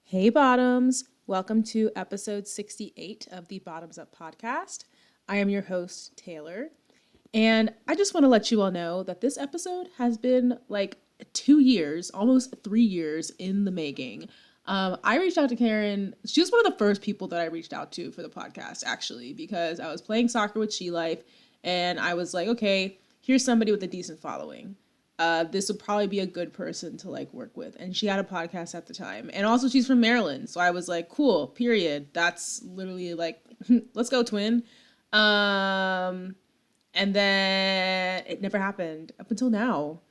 Hey Bottoms, welcome to episode 68 of the Bottoms Up podcast. I am your host, Taylor, and I just want to let you all know that this episode has been like 2 years, almost 3 years in the making. I reached out to Karrunn. She was one of the first people that I reached out to for the podcast, actually, because I was playing soccer with She Life, and I was like, okay, here's somebody with a decent following. This would probably be a good person to like work with. And she had a podcast at the time. And also she's from Maryland. So I was like, cool, period. That's literally like, let's go twin. And then it never happened up until now.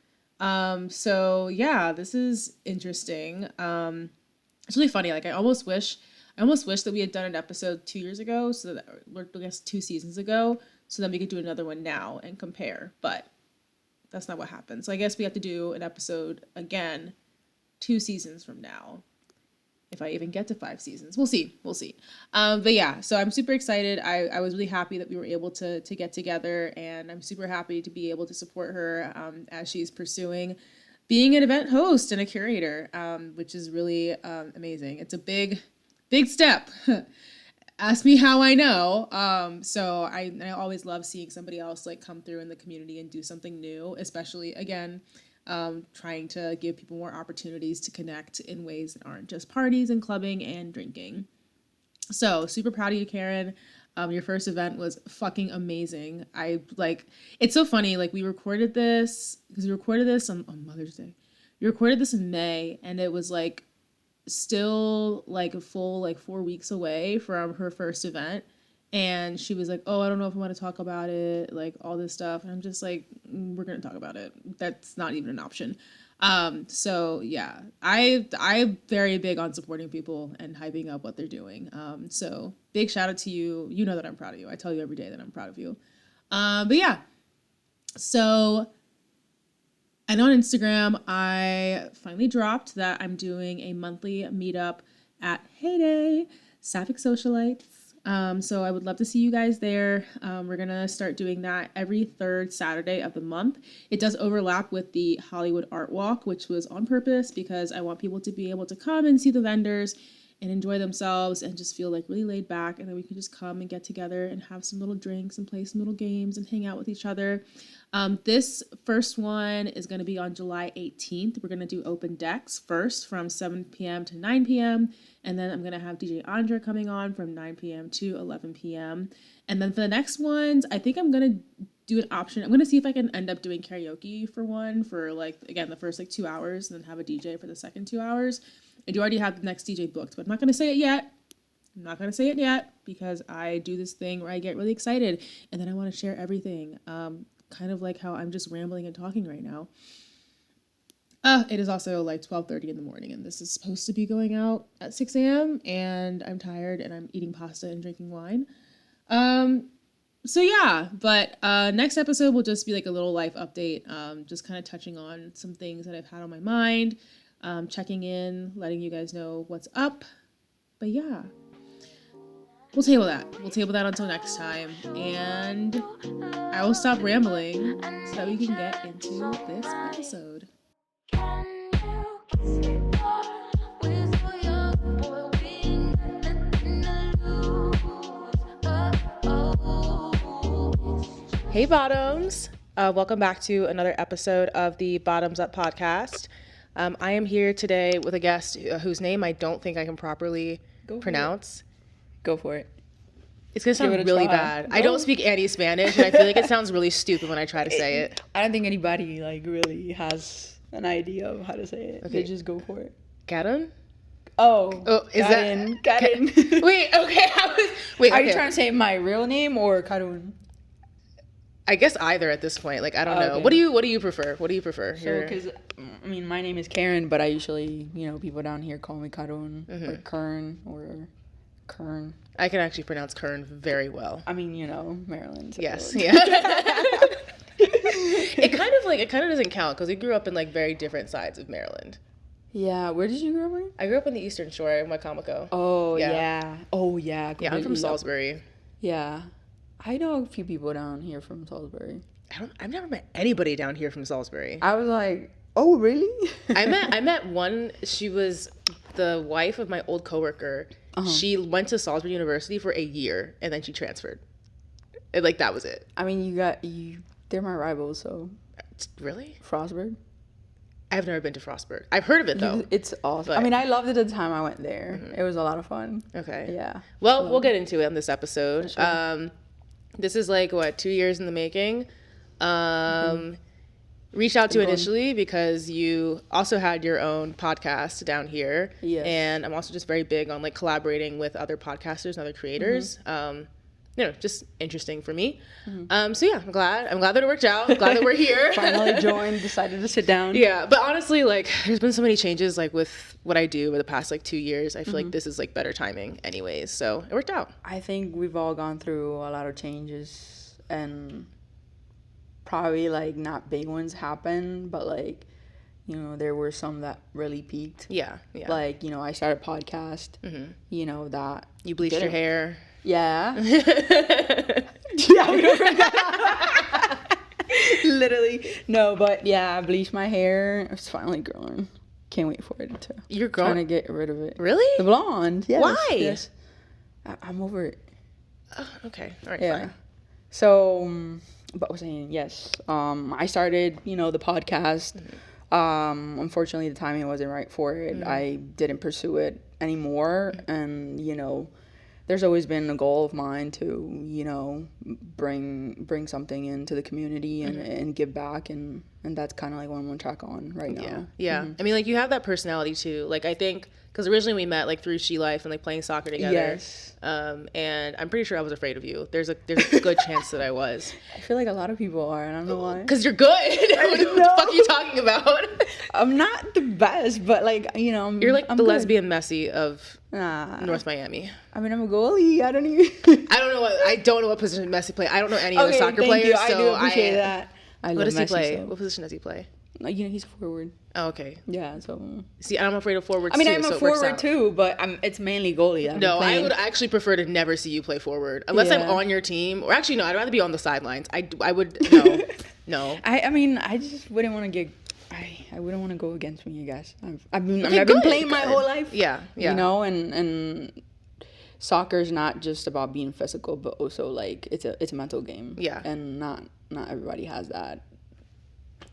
So yeah, this is interesting. It's really funny. Like I almost wish that we had done an episode 2 years ago. So that, or I guess 2 seasons ago. So then we could do another one now and compare. But that's not what happened. So I guess we have to do an episode again 2 seasons from now. If I even get to 5 seasons. We'll see. But yeah, so I'm super excited. I was really happy that we were able to get together, and I'm super happy to be able to support her as she's pursuing being an event host and a curator, which is really amazing. It's a big step. Ask me how I know. So I always love seeing somebody else like come through in the community and do something new, especially again, trying to give people more opportunities to connect in ways that aren't just parties and clubbing and drinking. So super proud of you, Karrunn. Your first event was fucking amazing. It's so funny. Like we recorded this on Mother's Day. We recorded this in May, and it was like still like a full like 4 weeks away from her first event, and she was like, oh, I don't know if I want to talk about it, like all this stuff, and I'm just like, we're gonna talk about it. That's not even an option. So yeah, I'm very big on supporting people and hyping up what they're doing. So big shout out to you. You know that I'm proud of you. I tell you every day that I'm proud of you. But yeah, so. And on Instagram, I finally dropped that I'm doing a monthly meetup at Heyday, Sapphic Socialites. So I would love to see you guys there. We're going to start doing that every third Saturday of the month. It does overlap with the Hollywood Art Walk, which was on purpose because I want people to be able to come and see the vendors and enjoy themselves and just feel like really laid back. And then we can just come and get together and have some little drinks and play some little games and hang out with each other. This first one is going to be on July 18th. We're going to do open decks first from 7 p.m. to 9 p.m. And then I'm going to have DJ Andra coming on from 9 p.m. to 11 p.m. And then for the next ones, I think I'm going to do an option. I'm going to see if I can end up doing karaoke for one for like, again, the first like 2 hours, and then have a DJ for the second 2 hours. I do already have the next DJ booked, but I'm not going to say it yet. Because I do this thing where I get really excited and then I want to share everything. Kind of like how I'm just rambling and talking right now. It is also like 12:30 in the morning, and this is supposed to be going out at 6 a.m. and I'm tired and I'm eating pasta and drinking wine. So yeah, but next episode will just be like a little life update, just kind of touching on some things that I've had on my mind, checking in, letting you guys know what's up. But yeah. We'll table that until next time, and I will stop rambling so that we can get into this episode. Hey Bottoms! Welcome back to another episode of the Bottoms Up podcast. I am here today with a guest whose name I don't think I can properly pronounce. Go for it. It's going to sound really bad. No. I don't speak any Spanish, and I feel like it sounds really stupid when I try to say it. I don't think anybody, like, really has an idea of how to say it. Okay. They just go for it. Karrunn? Oh, is Karrunn. Karrunn. Wait, okay. Are you trying to say my real name or Karrunn? I guess either at this point. Like, I don't know. Okay. What do you prefer? So, because, I mean, my name is Karrunn, but I usually, people down here call me Karrunn, or Karrunn, or Karrunn. I can actually pronounce Karrunn very well. I mean, Maryland. So. Yes, yeah. It kind of doesn't count because we grew up in like very different sides of Maryland. Yeah, where did you grow up in? I grew up on the Eastern Shore in Wacomico. Oh yeah. Oh yeah. Yeah, I'm from Salisbury. Yeah, I know a few people down here from Salisbury. I've never met anybody down here from Salisbury. I was like, oh really? I met one. She was the wife of my old coworker, she went to Salisbury University for a year and then she transferred. And, like, that was it. I mean, they're my rivals, so. Really? Frostburg? I've never been to Frostburg. I've heard of it, though. It's awesome. But I mean, I loved it at the time I went there. It was a lot of fun. Okay. Yeah. Well, we'll get into it on this episode. Sure. This is, like, 2 years in the making. Reached out to initially because you also had your own podcast down here. Yes. And I'm also just very big on, like, collaborating with other podcasters and other creators. Just interesting for me. So yeah, I'm glad that it worked out. I'm glad that we're here. Finally decided to sit down. Yeah, but honestly, like, there's been so many changes, like, with what I do over the past, like, 2 years. I feel like this is, like, better timing anyways. So it worked out. I think we've all gone through a lot of changes, and probably, like, not big ones happen, but, like, you know, there were some that really peaked. Yeah. Like, you know, I started a podcast. You know, that. You bleached your hair. Yeah. Yeah, we don't bring that up. Literally. No, but yeah, I bleached my hair. It's finally growing. Can't wait for it to. You're growing? Trying to get rid of it. Really? The blonde. Yes. Why? Yes. I'm over it. Oh, okay. All right, Yeah. fine. So, but I was saying, yes. I started, you know, the podcast. Unfortunately, the timing wasn't right for it. I didn't pursue it anymore. And, you know, there's always been a goal of mine to, you know, bring something into the community and give back, and that's kind of like what I'm on track on right now. Yeah. I mean, like, you have that personality too. Like, I think because originally we met, like, through She Life and, like, playing soccer together. Yes. And I'm pretty sure I was afraid of you. There's a good chance that I was. I feel like a lot of people are, and I don't know why. Because you're good. What the fuck are you talking about? I'm not the best, but, like, you know, you're like I'm the good. lesbian Messi of North Miami. I mean, I'm a goalie. I don't even. I don't know what position Messi plays. I don't know any other soccer thank players. You. I so do appreciate that. What does he play? So. What position does he play? You know, he's a forward. Oh, okay. Yeah, so. See, I'm afraid of forwards. I mean, too, I'm a so forward too, but it's mainly goalie. I would actually prefer to never see you play forward unless I'm on your team. Or actually, no, I'd rather be on the sidelines. I would no. I mean, I just wouldn't want to get. I wouldn't want to go against me, I guess. I've been playing my whole life. Yeah. You know, and soccer is not just about being physical, but also, like, it's a mental game. Yeah. And not everybody has that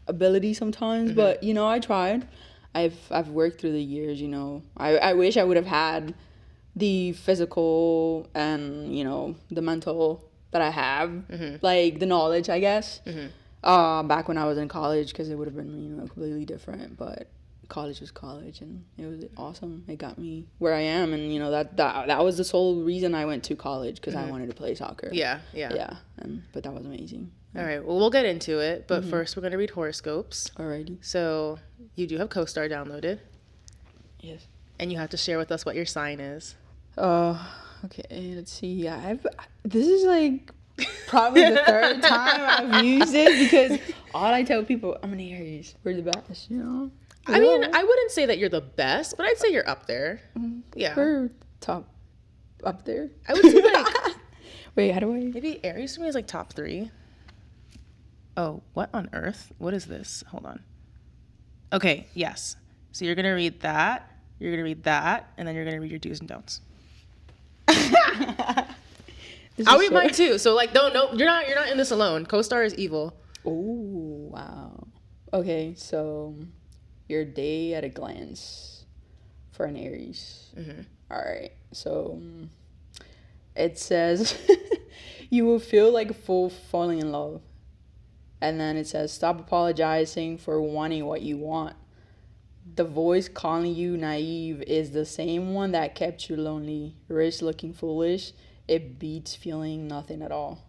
ability sometimes, but, you know, I tried. I've worked through the years, you know. I wish I would have had the physical and, you know, the mental that I have, like the knowledge, I guess. Back when I was in college, because it would have been, you know, completely different, but college was college, and it was awesome. It got me where I am, and, you know, that was the sole reason I went to college, because I wanted to play soccer. Yeah. But that was amazing. All right, well, we'll get into it, but first we're going to read horoscopes. Alrighty. So you do have CoStar downloaded. Yes. And you have to share with us what your sign is. Okay, let's see. This is, like, probably the third time I've used it, because all I tell people, I'm an Aries. We're the best, you know? I mean, I wouldn't say that you're the best, but I'd say you're up there. Yeah. We're top up there. I would say, like... Wait, how do I... Maybe Aries to me is, like, top 3. Oh, what on earth? What is this? Hold on. Okay, yes. So you're going to read that, you're going to read that, and then you're going to read your do's and don'ts. I'll read mine too. So, like, no, you're not in this alone. CoStar is evil. Oh, wow. Okay, so your day at a glance for an Aries. All right, so it says you will feel like a fool falling in love. And then it says, stop apologizing for wanting what you want. The voice calling you naive is the same one that kept you lonely. Rich looking foolish. It beats feeling nothing at all.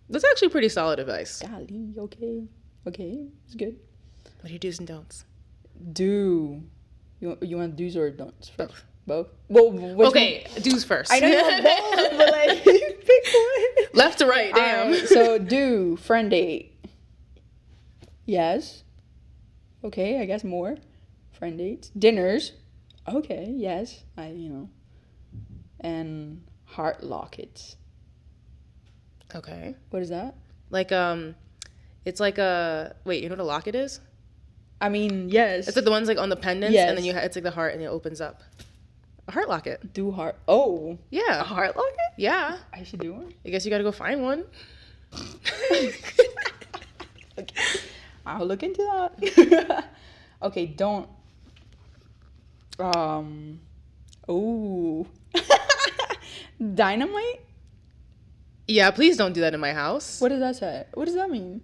That's actually pretty solid advice. Golly, okay, it's good. What are your do's and don'ts? Do. You want do's or don'ts first? Both? Well, okay, do's first. I know you want both, but, like, pick one. Left to right, damn. Right, so do, friend date. Yes. Okay, I guess more. Friend dates. Dinners. Okay, yes. And heart lockets. Okay. What is that? Like, it's like wait, you know what a locket is? I mean, yes. It's like the ones like on the pendants, Yes. and then it's like the heart, and it opens up. A heart locket. Do heart. Oh. Yeah. A heart locket? Yeah. I should do one. I guess you gotta go find one. Okay. I'll look into that. Okay, don't. Oh. Dynamite? Yeah, please don't do that in my house. What does that say? What does that mean?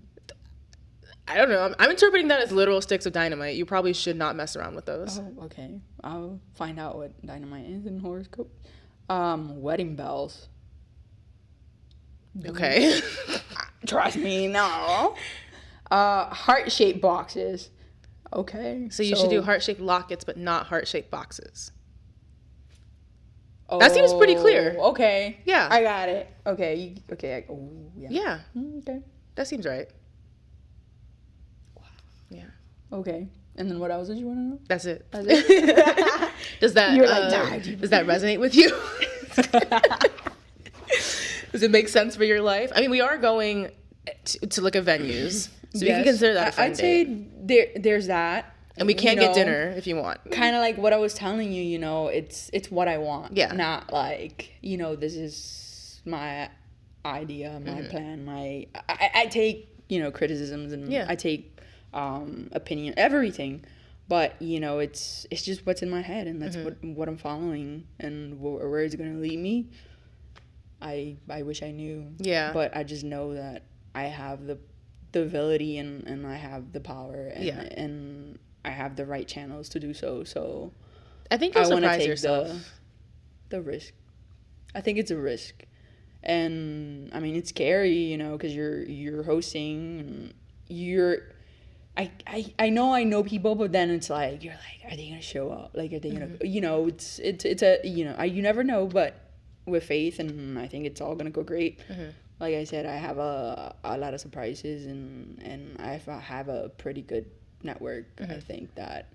I don't know. I'm interpreting that as literal sticks of dynamite. You probably should not mess around with those. Oh, okay. I'll find out what dynamite is in horoscope. Wedding bells. Okay. Trust me, no. Heart-shaped boxes. Okay. So you should do heart-shaped lockets, but not heart-shaped boxes. Oh, That seems pretty clear. Okay. Yeah. I got it. Okay. Okay. Oh, yeah. Yeah. Okay. That seems right. Wow. Yeah. Okay. And then what else did you want to know? That's it. That's it. Does that You're like, does that resonate with you? Does it make sense for your life? I mean, we are going to look at venues, so you can consider that a fun I'd say there's that. And we can get dinner if you want. Kind of like what I was telling you, you know, it's what I want. Yeah. Not like, you know, this is my idea, my plan, I take, you know, criticisms and I take opinion, everything. But, you know, it's just what's in my head, and that's what I'm following, and where it's going to lead me. I wish I knew. Yeah. But I just know that I have the ability and I have the power and I have the right channels to do so. So I think you'll surprise take yourself. the risk. I think it's a risk. And I mean, it's scary, you know, because you're hosting and I know people, but then it's like you're like, are they gonna show up? Like, are they gonna, you know, it's a, you know, you never know, but with faith, and I think it's all gonna go great. Like I said, I have a lot of surprises, and I have a pretty good network. I think that,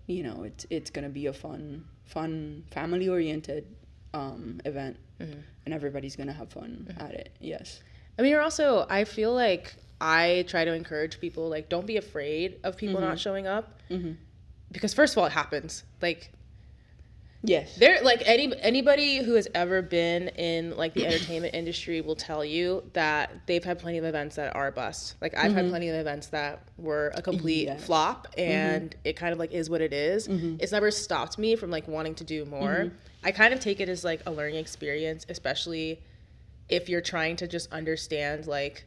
you know, it's gonna be a fun family oriented event, and everybody's gonna have fun at it. Yes. I mean, I feel like I try to encourage people, like, don't be afraid of people not showing up, because first of all, it happens. Like, yes, there, like, anybody who has ever been in like the entertainment industry will tell you that they've had plenty of events that are a bust. Like, I've had plenty of events that were a complete flop, and it kind of like is what it is. It's never stopped me from like wanting to do more. I kind of take it as like a learning experience, especially if you're trying to just understand like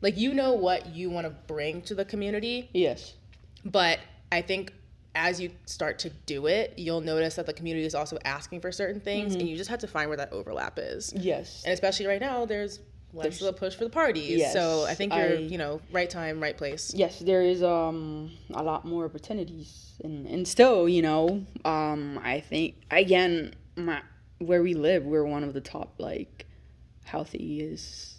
you know what you want to bring to the community. Yes. But I think as you start to do it, you'll notice that the community is also asking for certain things, and you just have to find where that overlap is. Yes. And especially right now, there's less of a push for the parties. Yes. So I think you're, you know, right time, right place. Yes, there is a lot more opportunities, and still, you know, I think again, where we live, we're one of the top like healthiest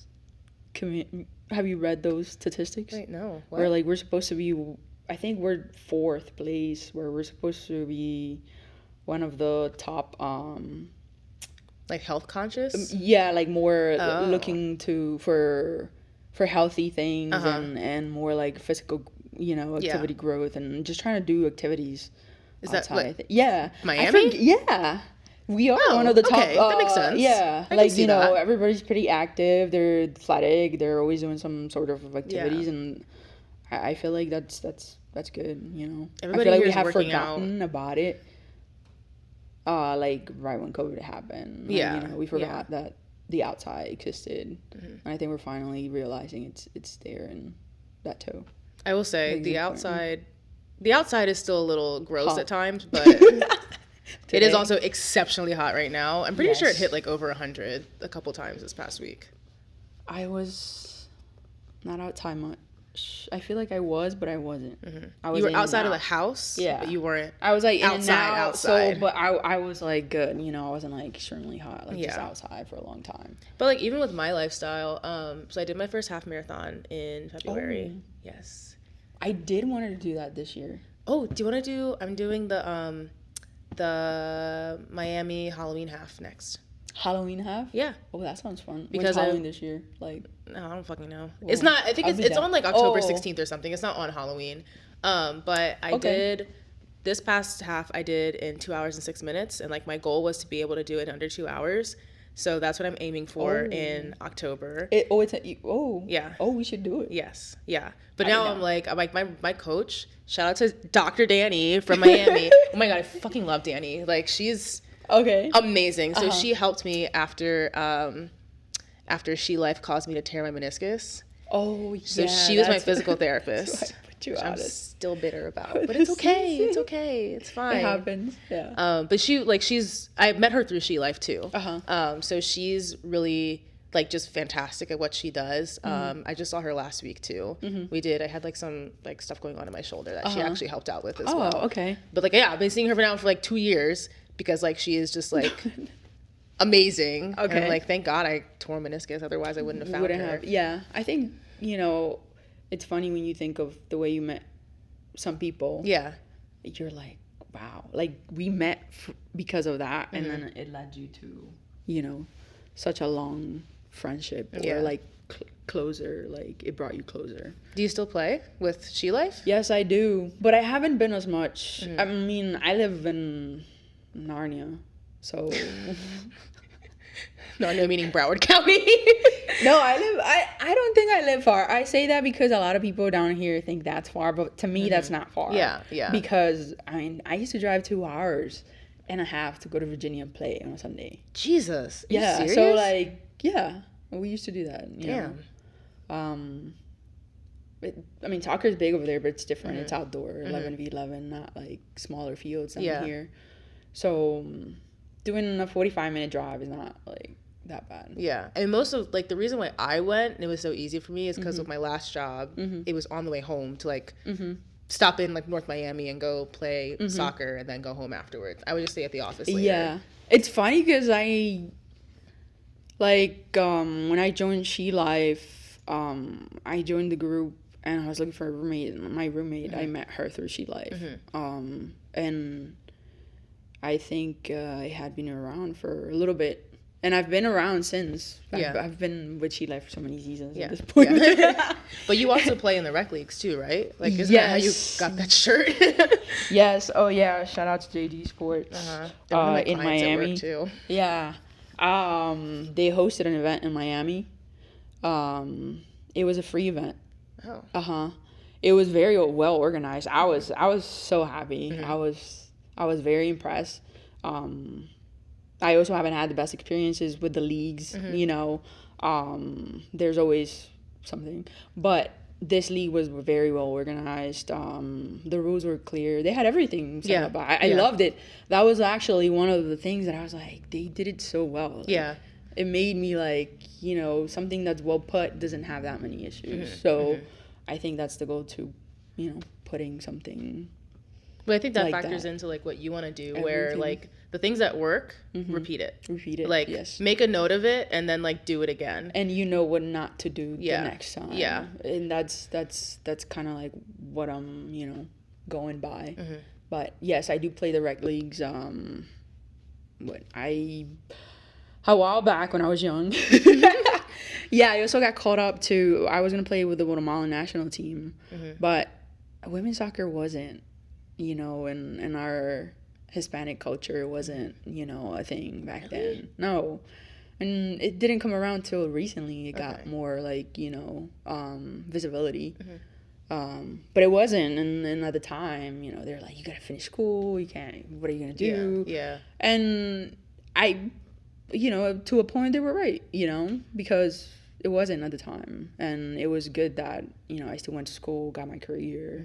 have you read those statistics? Wait, no. What? Where like we're supposed to be, I think we're 4th place, where we're supposed to be one of the top like health conscious? Yeah, like more looking for healthy things and more like physical, you know, activity growth, and just trying to do activities. Is outside. that like yeah, Miami? yeah. We are one of the top. Okay, that makes sense. Yeah, I like, you know, that. everybody's pretty active. They're athletic. They're always doing some sort of activities, and I feel like that's good. You know, everybody I feel like here we is have working forgotten about it. Like right when COVID happened. Yeah, you know, we forgot that the outside existed, and I think we're finally realizing it's there, and that too. I will say the outside is still a little gross at times, but. It is also exceptionally hot right now. I'm pretty sure it hit like over 100 a couple times this past week. I was not outside much. I feel like I was, but I wasn't. I was you were outside of the house, but you weren't. I was like outside. So, but I was like good. You know, I wasn't like extremely hot, like just outside for a long time. But like even with my lifestyle, so I did my first half marathon in February. Oh. Yes. I did want to do that this year. Oh, do you want to do? I'm doing the Miami Halloween half next. Halloween half? Yeah. Oh, that sounds fun. Because when's Halloween this year? Like, no, I don't fucking know. Well, it's not. I think it's on like October 16th or something. It's not on Halloween. But I did this past half. I did in 2 hours and 6 minutes, and like my goal was to be able to do it in under 2 hours. So that's what I'm aiming for in October. Yeah. Oh, we should do it. Yes, yeah. But now I'm like my coach. Shout out to Dr. Danny from Miami. Oh my god, I fucking love Danny. Like she's amazing. So she helped me after She Life caused me to tear my meniscus. Oh, yeah. So she was my physical therapist. Which I'm still bitter about, but it's okay. It's okay. It's fine. It happens. Yeah. But I met her through She Life too. So she's really like just fantastic at what she does. I just saw her last week too. I had like some like stuff going on in my shoulder that she actually helped out with as well. Oh, okay. But like, yeah, I've been seeing her now for like 2 years because like she is just like amazing. Okay. And I'm like, thank God I tore meniscus. Otherwise I wouldn't have found her. Yeah. I think, it's funny when you think of the way you met some people. Yeah. You're like, wow. Like, we met because of that, and then it led you to, such a long friendship. Or, like, closer. Like, it brought you closer. Do you still play with She Life? Yes, I do. But I haven't been as much. I mean, I live in Narnia, so... Narnia meaning Broward County. No, I don't think I live far. I say that because a lot of people down here think that's far, but to me that's not far. Yeah. Because I used to drive 2 hours and a half to go to Virginia and play on a Sunday. Jesus. Are you serious? So like, we used to do that. Damn. Soccer is big over there, but it's different. It's outdoor, 11v11, not like smaller fields down here. So doing a 45-minute drive is not like that bad. Yeah. And most of like the reason why I went and it was so easy for me is because of my last job. It was on the way home to like stop in like North Miami and go play soccer and then go home afterwards. I would just stay at the office later. Yeah. It's funny because I like when I joined She Life, I joined the group and I was looking for a roommate. My roommate, I met her through She Life. And I think I had been around for a little bit. And I've been around since. I've been with She Life for so many seasons at this point. Yeah. But you also play in the rec leagues too, right? Like, isn't that how you got that shirt? Yes. Oh, yeah. Shout out to JD Sports in Miami. Too. Yeah. They hosted an event in Miami. It was a free event. Oh. It was very well organized. I was so happy. I was very impressed. I also haven't had the best experiences with the leagues, there's always something. But this league was very well organized. The rules were clear. They had everything set up. I loved it. That was actually one of the things that I was like, they did it so well. Like, it made me like, something that's well put doesn't have that many issues. So I think that's the goal to, putting something. But I think that like factors into like what you want to do, where like the things that work, repeat it. Like make a note of it and then like do it again. And you know what not to do the next time. Yeah. And that's kind of like what I'm, going by. But yes, I do play the rec leagues. A while back when I was young. I also got caught up to, I was going to play with the Guatemalan national team, but women's soccer wasn't. In our Hispanic culture, it wasn't, a thing back then. No. And it didn't come around till recently. It got more like, visibility. But it wasn't. And at the time, they're like, you got to finish school. You can't, what are you going to do? Yeah. And I, to a point, they were right, because it wasn't at the time. And it was good that, I still went to school, got my career.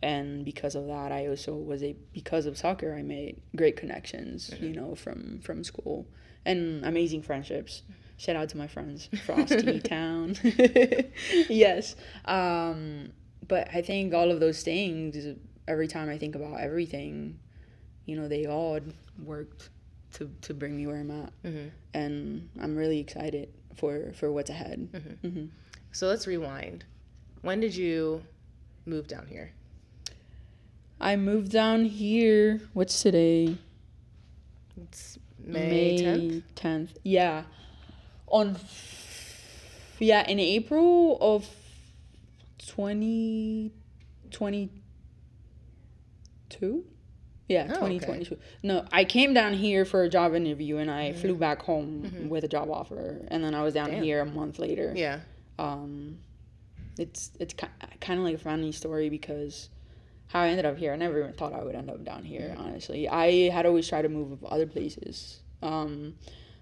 And because of that, I also because of soccer, I made great connections, from school and amazing friendships. Shout out to my friends, Frosty Town. Yes. But I think all of those things, every time I think about everything, they all worked to bring me where I'm at. And I'm really excited for what's ahead. So let's rewind. When did you move down here? I moved down here. What's today? It's May 10th. Yeah. In April of 2022. 2022. Yeah, Oh, 2022. okay. No, I came down here for a job interview and I flew back home with a job offer, and then I was down here a month later. Yeah. It's kind of like a funny story because how I ended up here, I never even thought I would end up down here, honestly. I had always tried to move other places. And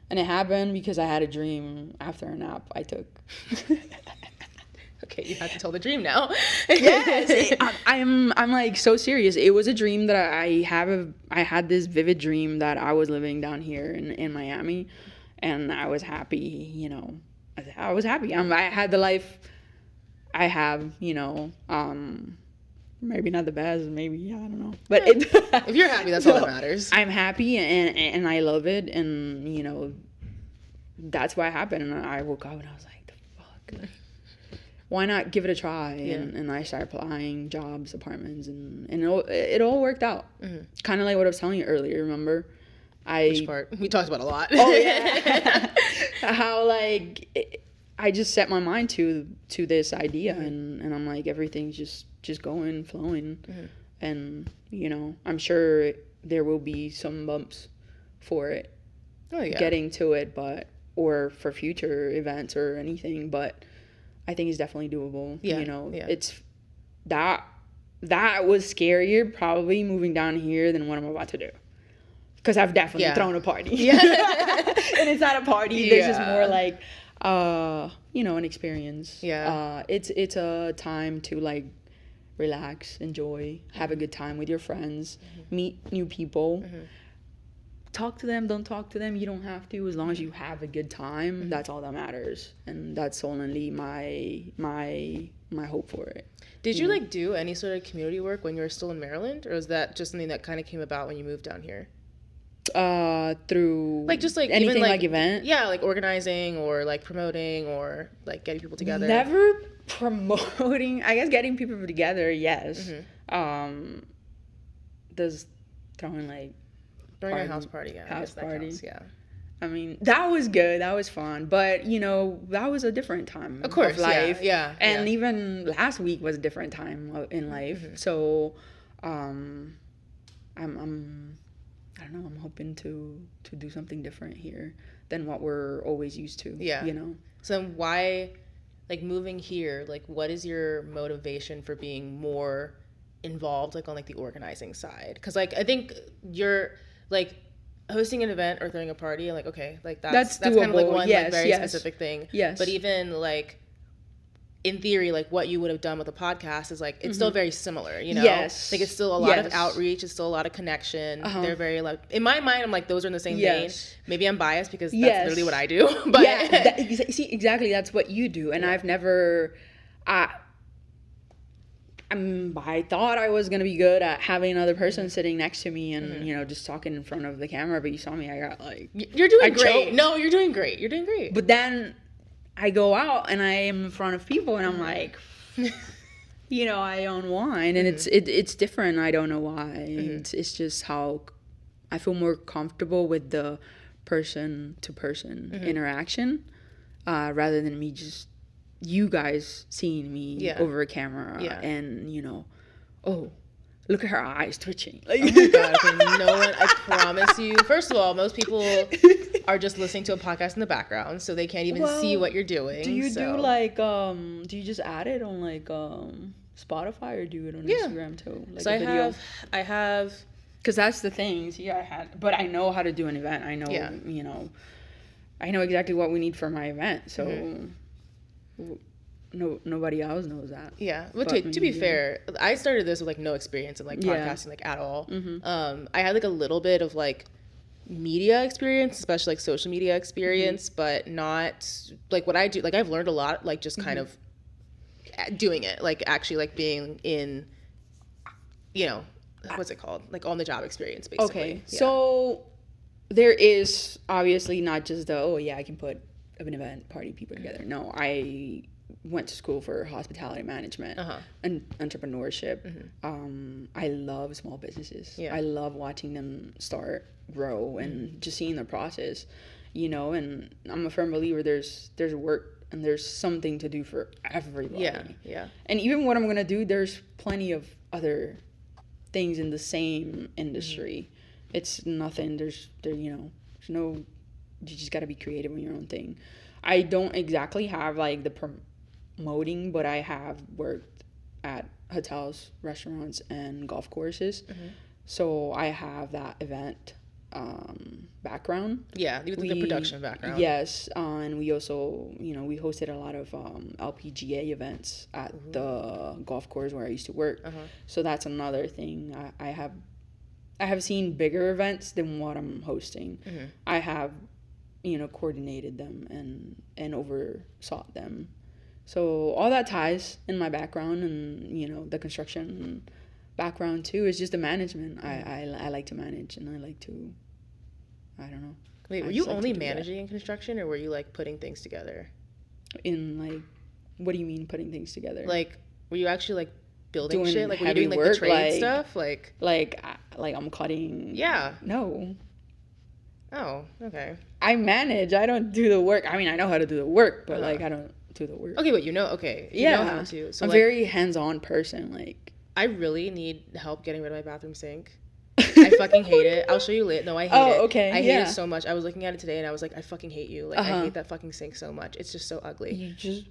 it happened because I had a dream after a nap I took. Okay, you have to tell the dream now. Yes, I'm like so serious. It was a dream that I had this vivid dream that I was living down here in Miami, and I was happy. You know, I was happy. I had the life I have. You know, maybe not the best. Maybe I don't know. But if you're happy, that's all that matters. I'm happy and I love it, and you know, that's why it happened. And I woke up and I was like, the fuck. Like, why not give it a try? And I started applying jobs, apartments, and it all worked out. Kind of like what I was telling you earlier, remember? Which part? We talked about a lot. Oh, yeah. How, like, I just set my mind to this idea, and I'm like, everything's just going, flowing. And, you know, I'm sure there will be some bumps for it. Oh, yeah. Getting to it, or for future events or anything, but I think it's definitely doable. Yeah. You know, yeah. It's that was scarier probably moving down here than what I'm about to do. Because I've definitely thrown a party. Yeah. And it's not a party. There's just more like, you know, an experience. Yeah. It's a time to like relax, enjoy, have a good time with your friends, meet new people. Talk to them, don't talk to them, you don't have to, as long as you have a good time. That's all that matters, and that's only my hope for it. Did you like do any sort of community work when you were still in Maryland, or was that just something that kind of came about when you moved down here? Through like just like anything even, like event, like organizing or like promoting or like getting people together. Never promoting. I guess getting people together, yes. There's throwing like during a house party, house party. Counts, yeah. I mean, that was good. That was fun. But, you know, that was a different time of course, of life. Yeah. And even last week was a different time in life. So, I'm I don't know, I'm hoping to do something different here than what we're always used to. Yeah. You know? So why, like, moving here, like, what is your motivation for being more involved, like, on, like, the organizing side? Because, like, I think you're, like, hosting an event or throwing a party, like, okay, like, that's kind of, like, one, like, very specific thing. Yes. But even, like, in theory, like, what you would have done with a podcast is, like, it's still very similar, you know? Yes. Like, it's still a lot of outreach. It's still a lot of connection. They're very, like, in my mind, I'm like, those are in the same vein. Maybe I'm biased because that's literally what I do. But see, exactly, that's what you do. And I've never... I thought I was going to be good at having another person sitting next to me and, you know, just talking in front of the camera. But you saw me, I got, like... You're doing great. No, you're doing great. You're doing great. But then I go out and I am in front of people and I'm like... you know, I unwind. And it's different. I don't know why. It's just how I feel more comfortable with the person-to-person interaction rather than me just... you guys seeing me over a camera and, you know, oh, look at her eyes twitching. Like, oh my God, okay, no one, I promise you. First of all, most people are just listening to a podcast in the background, so they can't even see what you're doing. Do you do like, do you just add it on like Spotify or do it on Instagram too? Like so I have. Because that's the thing. See, but I know how to do an event. I know, you know, I know exactly what we need for my event. So. Nobody else knows that. Yeah, but to be fair, I started this with like no experience in like podcasting like at all. I had like a little bit of like media experience, especially like social media experience, but not like what I do. Like I've learned a lot, like just kind of doing it, like actually like being in, you know, what's it called? Like on the job experience, basically. Okay, so there is obviously not just the I can put an event, party people together. No, I went to school for hospitality management and entrepreneurship. I love small businesses. I love watching them start, grow, and just seeing the process, you know. And I'm a firm believer there's work and there's something to do for everybody. And even what I'm gonna do, there's plenty of other things in the same industry. It's nothing. There's no, you just got to be creative on your own thing. I don't exactly have like the promoting, but I have worked at hotels, restaurants, and golf courses. So I have that event background. Yeah, the production background. Yes, and we also, we hosted a lot of LPGA events at the golf course where I used to work. So that's another thing. I have seen bigger events than what I'm hosting. I have, coordinated them and oversaw them. So all that ties in my background, and the construction background too is just the management. I like to manage, and I like to, I don't know. Wait, were you only managing in construction, or were you like putting things together? In like, what do you mean putting things together? Like, were you actually like building doing shit? Like, were you heavy doing like work, the trade stuff? Like I'm cutting. Yeah. No. Oh, okay. I manage. I don't do the work. I mean, I know how to do the work, but like I don't do the work. Okay, but you know how to. So I'm a like, very hands-on person. Like, I really need help getting rid of my bathroom sink. I fucking hate it. I'll show you later. No, I hate it. Okay. I hate it so much. I was looking at it today and I was like, I fucking hate you. Like, I hate that fucking sink so much. It's just so ugly. You just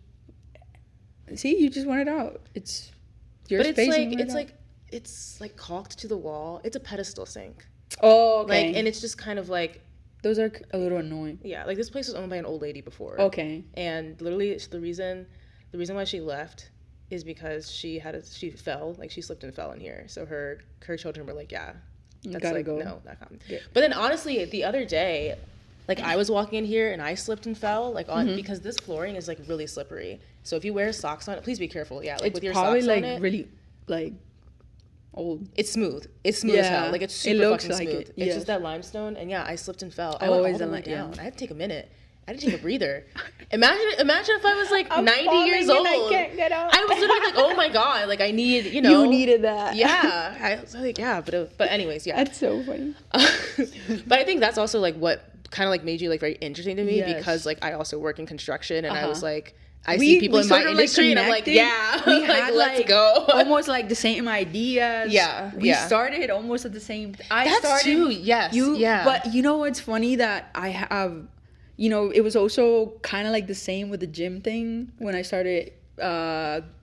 want it out. It's your but space. It's like caulked to the wall. It's a pedestal sink. Oh, okay. Like, and it's just kind of like, those are a little annoying. Yeah, like this place was owned by an old lady before. Okay. And literally, the reason why she left is because she fell, like she slipped and fell in here. So her children were like, yeah, that's gotta like go. no, not common. Yeah. But then honestly, the other day, like I was walking in here and I slipped and fell because this flooring is like really slippery. So if you wear socks on it, please be careful. Yeah, like it's with your probably socks like on it, really like old. It's smooth. It's smooth as hell. Like it's super fucking like smooth. It's just that limestone, and yeah, I slipped and fell. I Always went all the way down. yeah. I had to take a minute. I had to take a breather. Imagine if I was like 90 years old. I can't get out. I was literally like, oh my god, like I need, You needed that. Yeah, I was like, yeah, but anyways, yeah. That's so funny. But I think that's also like what kind of like made you like very interesting to me, Yes. because like I also work in construction, and I was like, I see people in my sort of, industry, like, and I'm like, connected. yeah, We like had let's go. almost like the same ideas. Yeah, we yeah. started almost at the same. That's started too, yes, yeah. But you know what's funny that I have, it was also kind of like the same with the gym thing when I started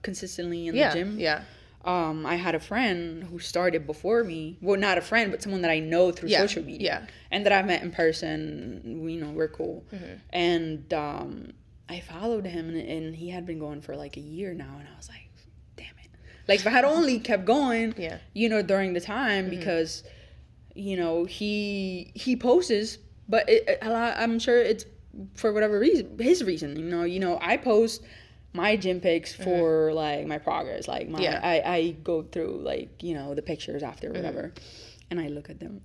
consistently in the gym. Yeah. I had a friend who started before me. Well, not a friend, but someone that I know through social media. And that I met in person. We're cool. And I followed him, and he had been going for like a year now, and I was like, damn it. Like, if I had only kept going, during the time, because, he posts, but I'm sure it's for whatever reason, his reason, I post my gym pics for like my progress, like I go through like the pictures after whatever, and I look at them.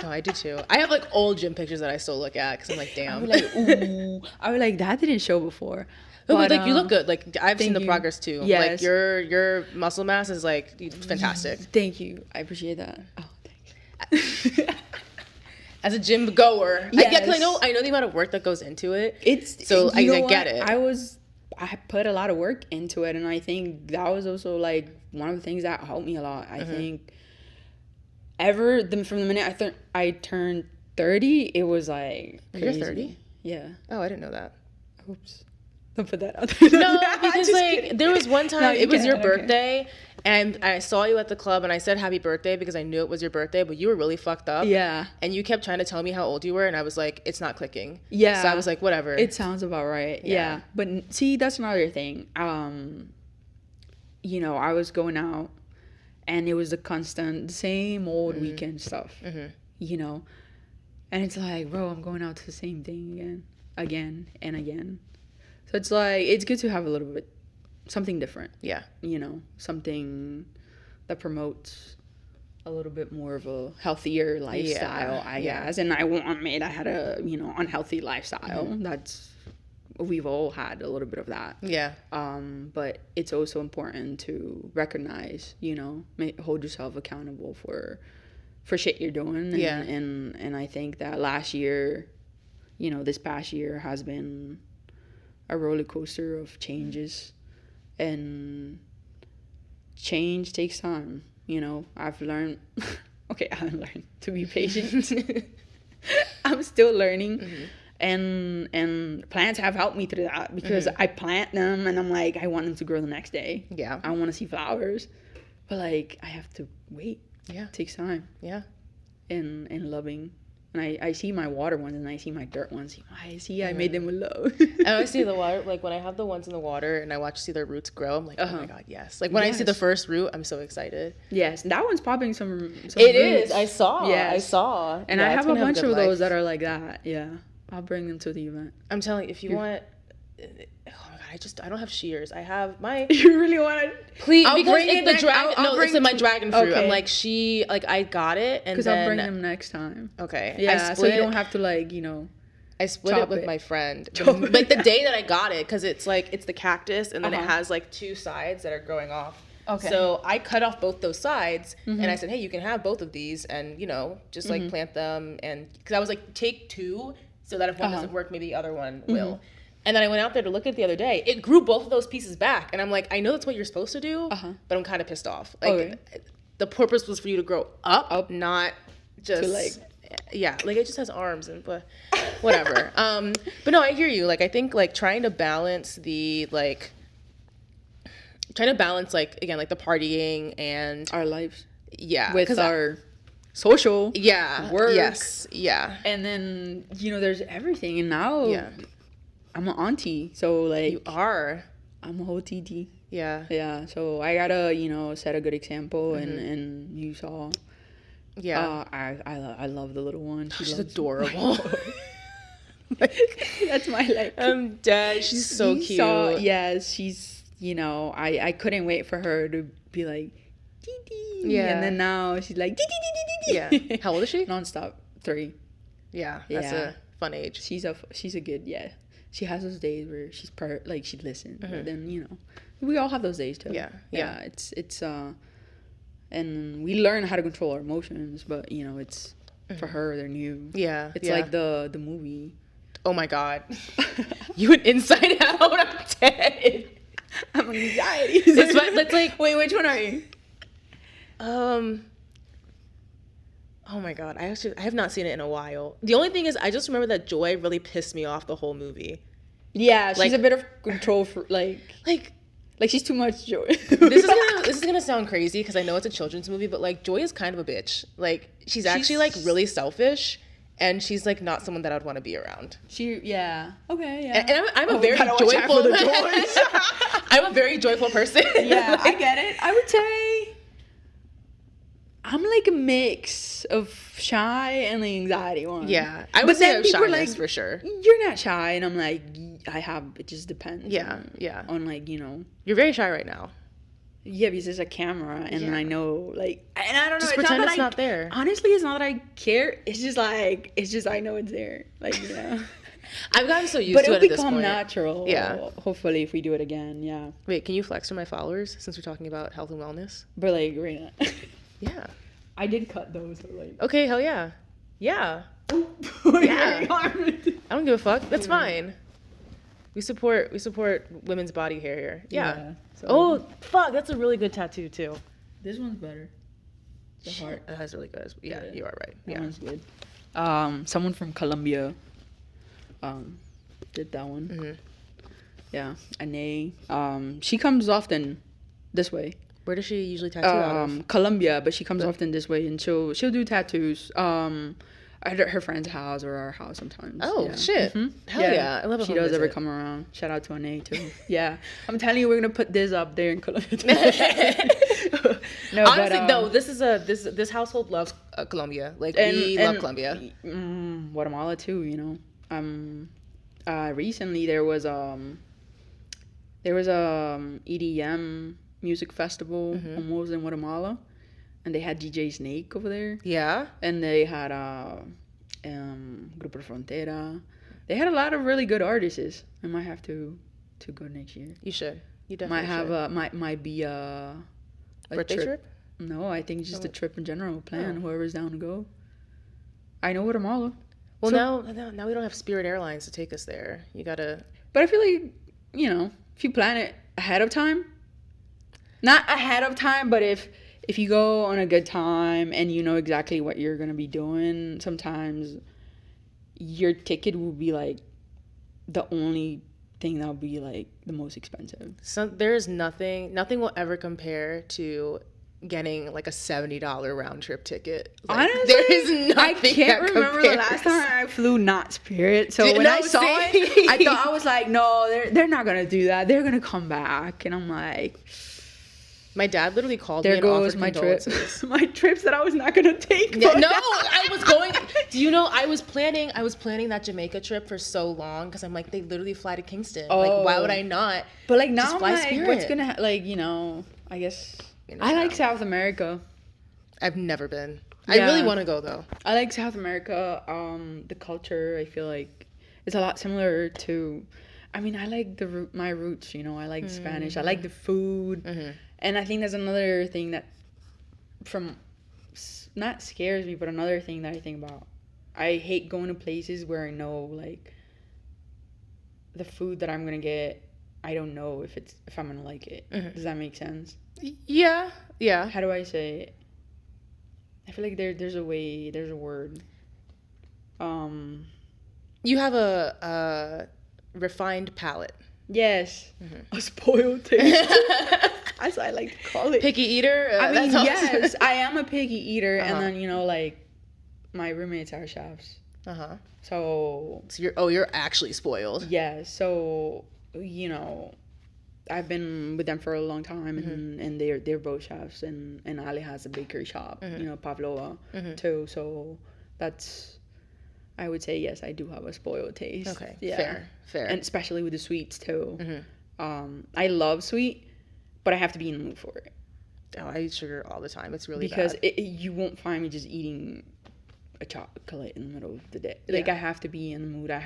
Oh, I do too. I have like old gym pictures that I still look at because I'm like, damn. I was like, ooh. I was like, that didn't show before. No, but like you look good. Like I've seen the progress too. Yes. Like your muscle mass is like fantastic. Thank you. I appreciate that. Oh, thanks. As a gym goer, yes. I know the amount of work that goes into it. I get it. I put a lot of work into it, and I think that was also like one of the things that helped me a lot. I think from the minute I turned 30, it was like crazy. You're 30? Yeah. Oh, I didn't know that. Oops. Don't put that out there. No, because like there was one time it was your birthday, and I saw you at the club, and I said happy birthday because I knew it was your birthday, but you were really fucked up. Yeah. And you kept trying to tell me how old you were, and I was like, it's not clicking. Yeah. So I was like, whatever. It sounds about right. Yeah. But see, that's another thing. I was going out, and it was the same old weekend stuff. And it's like, bro, I'm going out to the same thing again and again. So it's like, it's good to have a little bit, something different. Yeah. Something that promotes a little bit more of a healthier lifestyle, I guess. And I won't admit I had a, unhealthy lifestyle. We've all had a little bit of that. Yeah. But it's also important to recognize, hold yourself accountable for shit you're doing. And I think that last year, this past year has been a roller coaster of changes, and change takes time. you know, I've learned. Okay, I haven't learned to be patient. I'm still learning. And plants have helped me through that because I plant them and I'm like, I want them to grow the next day. Yeah. I want to see flowers. But like, I have to wait. Yeah. It takes time. Yeah. And loving. And I see my water ones and I see my dirt ones. I made them with love. And I see the water, like when I have the ones in the water and I see their roots grow, I'm like, oh my God, yes. Like when I see the first root, I'm so excited. Yes, that one's popping some It roots. is. I saw. Yes. I saw. And yeah, I have a bunch of those life. that are like that. Yeah. I'll bring them to the event. I'm telling you, if you want, oh my God, I don't have shears. I have my. You really want to? Please, I'll because bring it's it the next- dragon. I'll No, it's bring in my to- dragon fruit. okay. I'm like, I got it, and Because then I'll bring them next time. Okay. Yeah, so you don't have to like, you know. I split chop it with it. my friend. Chop it. Like the day that I got it, because it's like it's the cactus, and then it Uh-huh. has like two sides that are growing off. Okay. So I cut off both those sides, and I said, hey, you can have both of these, and you know, just like plant them, and because I was like, take two, so that if one doesn't work, maybe the other one will. And then I went out there to look at it the other day. It grew both of those pieces back, and I'm like, I know that's what you're supposed to do, but I'm kind of pissed off. Like, Okay. the purpose was for you to grow up, not just To, like- yeah, like it just has arms and but whatever. But no, I hear you. Like I think like trying to balance like again like the partying and Our lives. yeah With 'cause our social. yeah work. yes yeah And then, you know, there's everything. And now yeah I'm an auntie. So like, you are I'm a whole TD. yeah Yeah. So I gotta, you know, set a good example. And you saw. yeah. I love the little one. She's adorable. That's my like. I'm dead. She's so you cute. saw- yes, she's, you know, I couldn't wait for her to be like, Dee. Yeah. And then now she's like, Dee. Yeah. How old is she? Nonstop. 3. Yeah, that's Yeah. a fun age. She's a good, yeah. She has those days where she's like she listens. But then, you know, we all have those days too. Yeah. Yeah. It's and we learn how to control our emotions, but you know, it's for her, they're new. Yeah, It's yeah. like the movie. Oh my God. You went inside out. I'm dead. I'm anxiety. It's like wait, which one are you? oh my God. I have not seen it in a while. The only thing is I just remember that Joy really pissed me off the whole movie. Yeah, she's Like- a bit of control for Like she's too much joy. this is gonna sound crazy because I know it's a children's movie, but like Joy is kind of a bitch. Like she's actually like really selfish, and she's like not someone that I'd want to be around. Yeah. Okay. Yeah. And I'm a very gotta watch out for joyful. the joys. I'm a very joyful person. Yeah, I get it. I would say I'm like a mix of shy and the anxiety one. Yeah, I would But say then I'm people are shyness like, for sure. You're not shy, and I'm like, it just depends. Yeah, yeah. On like, you know. You're very shy right now. Yeah, because there's a camera, and Yeah. I know, like, and I don't know. Just it's pretend not that it's not there. Honestly, it's not that I care. It's just I know it's there. Like, yeah. I've gotten so used But to it'll it at this become point. natural. Yeah. Hopefully, if we do it again, yeah. Wait, can you flex for my followers since we're talking about health and wellness? But like, right now. Yeah. I did cut those. So like. Okay, hell yeah. Yeah. Yeah. I don't give a fuck. That's fine. We support women's body hair here. Yeah. So Oh, fuck, that's a really good tattoo too. this one's better. The heart. That's really good. Yeah, Yeah. you are right. That Yeah. one's good. Someone from Colombia, did that one. Mhm. Yeah, Ane. She comes often this way. Where does she usually tattoo out of? Colombia, but she comes often this way, and she'll do tattoos. At her friend's house or our house sometimes. Oh, yeah. shit. Hell yeah. I love it She when does ever visit. come around. Shout out to Ane too. Yeah, I'm telling you, we're gonna put this up there in Colombia. No, Honestly, but, no. This household loves Colombia. Like we love Colombia. Guatemala too. You know, recently there was EDM music festival almost in Guatemala, and they had DJ Snake over there, Yeah. and they had Grupo Frontera. They had a lot of really good artists. I might have to go next year. You should. You Might definitely have should. might be a Birthday trip? No, I think just a trip in general. Plan Oh. whoever's down to go. I know Guatemala. Well, So- now we don't have Spirit Airlines to take us there. You gotta. But I feel like, you know, if you plan it ahead of time, not ahead of time, but if if you go on a good time and you know exactly what you're going to be doing, sometimes your ticket will be like the only thing that'll be like the most expensive. So there's nothing will ever compare to getting like a $70 round trip ticket. Like, honestly, there is nothing. I can't remember the last time I flew not Spirit. So when I saw it, I thought, I was like, no, they're not gonna do that. They're gonna come back, and I'm like, my dad literally called there me and goes offered my condolences. trip. My trips that I was not gonna take. Yeah, no, I was going. Do you know I was planning that Jamaica trip for so long because I'm like, they literally fly to Kingston. Oh. Like, why would I not? But like now, just I'm fly like, Spirit? what's gonna like, you know? I guess I like South America. I've never been. Yeah. I really want to go though. I like South America. The culture, I feel like it's a lot similar to. I mean, I like my roots. You know, I like Spanish. I like the food, and I think that's another thing that, not scares me, but another thing that I think about. I hate going to places where I know like the food that I'm gonna get. I don't know if I'm gonna like it. Does that make sense? Yeah. How do I say it? I feel like there's a word. You have a refined palate. Yes. A spoiled taste. As I like to call it. Picky eater? I mean, that's yes, I am a picky eater, and then, you know, like, my roommates are chefs. So you're actually spoiled. Yeah, so, you know, I've been with them for a long time, and they're both chefs, and Ali has a bakery shop, you know, Pavlova, too. So that's, I would say, yes, I do have a spoiled taste. Okay, yeah. fair. And especially with the sweets, too. I love sweet, but I have to be in the mood for it. Oh, I eat sugar all the time. It's really because bad. You won't find me just eating a chocolate in the middle of the day. Like, I have to be in the mood. I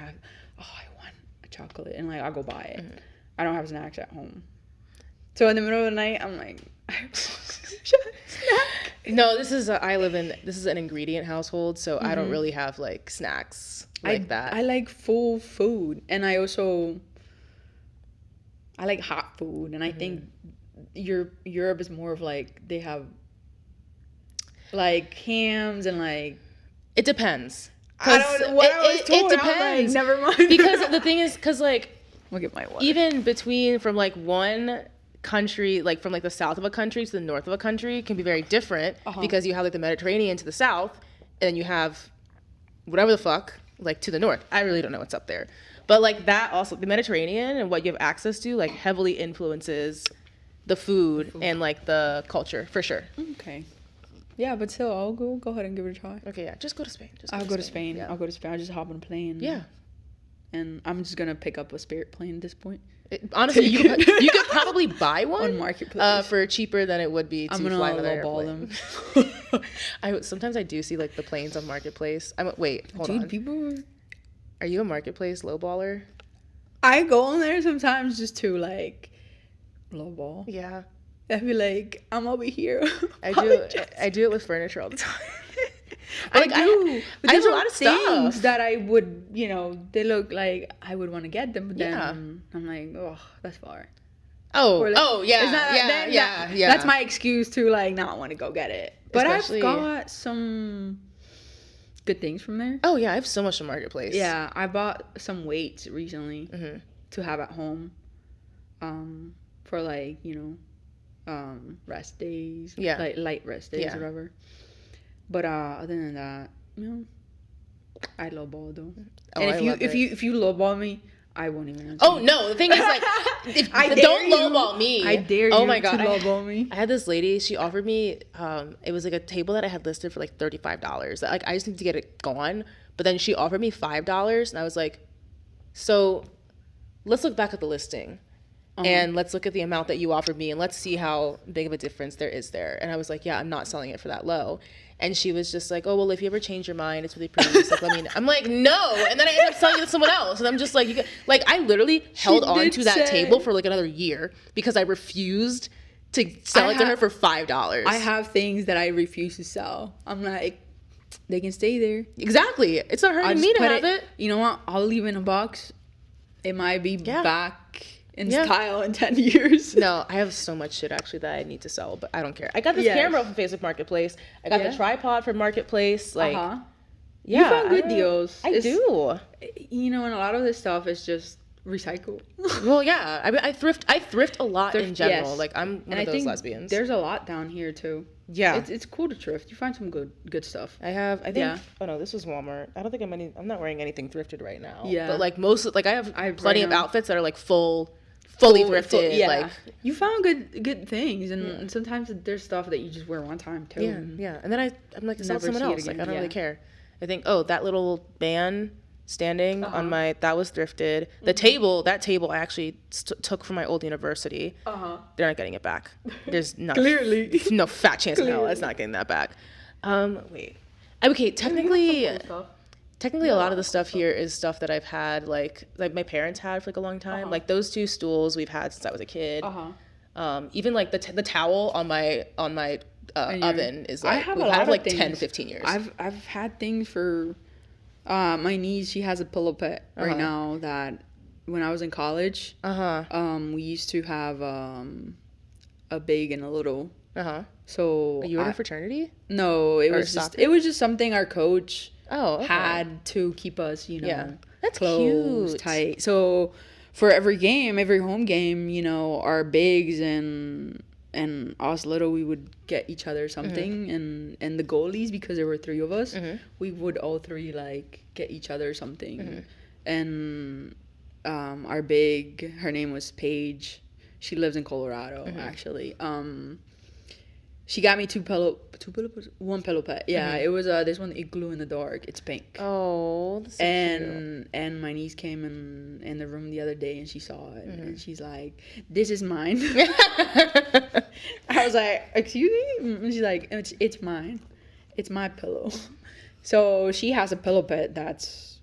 want a chocolate, and like I'll go buy it. I don't have snacks at home, so in the middle of the night I'm like, no, this is an ingredient household, so I don't really have like snacks like that. I like full food, and I like hot food, and I think Europe is more of like, they have like hams and like, it depends. I don't know what I was told. It depends. Like, never mind. Because the thing is, because like, look at my water. Even between from like one country, like from like the south of a country to the north of a country, can be very different because you have like the Mediterranean to the south, and then you have whatever the fuck like to the north. I really don't know what's up there, but like that also, the Mediterranean and what you have access to like heavily influences the food and like the culture for sure. Okay. Yeah, but still, I'll go ahead and give it a try. Okay, yeah, just go to Spain. I'll go to Spain. Yeah. I'll go to Spain. I'll just hop on a plane. Yeah. And I'm just gonna pick up a Spirit plane at this point. Honestly, you could probably buy one on Marketplace for cheaper than it would be to fly another airplane. Them. Sometimes I do see like the planes on Marketplace. Wait, hold on. People. Are you a Marketplace lowballer? I go on there sometimes just to like lowball. Yeah. I feel like I'm over here. I do it with furniture all the time. But I do. But there's a a lot lot of of things stuff that I would, you know, they look like I would want to get them, but then I'm like, oh, that's far. Yeah. That's my excuse to like not want to go get it. But Especially, I've got some good things from there. Oh yeah, I have so much on Marketplace. Yeah, I bought some weights recently to have at home, for like, you know, rest days. Yeah. Like light rest days or whatever. But other than that, you know, I lowball though. Oh, and if you lowball me, I won't even answer. Oh no, the thing is like, don't lowball me. I dare you. Oh my god, to lowball me. I had this lady. She offered me. It was like a table that I had listed for like $35. Like I just need to get it gone. But then she offered me $5, and I was like, so let's look back at the listing. And let's look at the amount that you offered me, and let's see how big of a difference there is there. And I was like, yeah, I'm not selling it for that low. And she was just like, oh, well, if you ever change your mind, it's really pretty. Like, let me know. I'm like, no. And then I ended up selling it to someone else. And I'm just like, I literally held on to that table for like another year because I refused to sell it to her for $5. I have things that I refuse to sell. I'm like, they can stay there. Exactly. It's not hurting me to have it. You know what? I'll leave it in a box. It might be back in style in 10 years. No, I have so much shit actually that I need to sell, but I don't care. I got this camera from Facebook Marketplace. I got the tripod from Marketplace. Like, yeah, you found good deals. I do. You know, and a lot of this stuff is just recycle. Well, yeah. I mean, I thrift a lot in general. Yes. Like, I'm one of those lesbians. There's a lot down here too. Yeah, it's cool to thrift. You find some good stuff. I think. Yeah. Oh no, this was Walmart. I don't think I'm not wearing anything thrifted right now. Yeah, but like I have plenty of outfits that are like fully thrifted. Yeah, like you found good things, and sometimes there's stuff that you just wear one time too. Yeah. And then I'm like, sell someone else. Like I don't really care. I think that little band standing on that was thrifted. The table I actually took from my old university. They're not getting it back. There's not clearly no fat chance in hell it's not getting that back. Wait, okay, technically a lot of the stuff here is stuff that I've had like my parents had for like a long time. Like those 2 stools we've had since I was a kid. Even like the towel on my oven is like we've had like 10-15 years. I've had things for my niece. She has a pillow pet right now that when I was in college, we used to have a big and a little. So are you in a fraternity? No, it was just something our coach had to keep us, that's close, cute, tight. So for every home game, our bigs and us little, we would get each other something, and the goalies, because there were 3 of us, we would all 3 like get each other something. And our big, her name was Paige. She lives in Colorado actually. She got me one pillow pet. Yeah, it was this one Igloo in the dark. It's pink. Oh, that's so cute. And my niece came in the room the other day and she saw it and she's like, "This is mine." I was like, "Excuse me?" And she's like, "It's mine. It's my pillow." So she has a pillow pet that's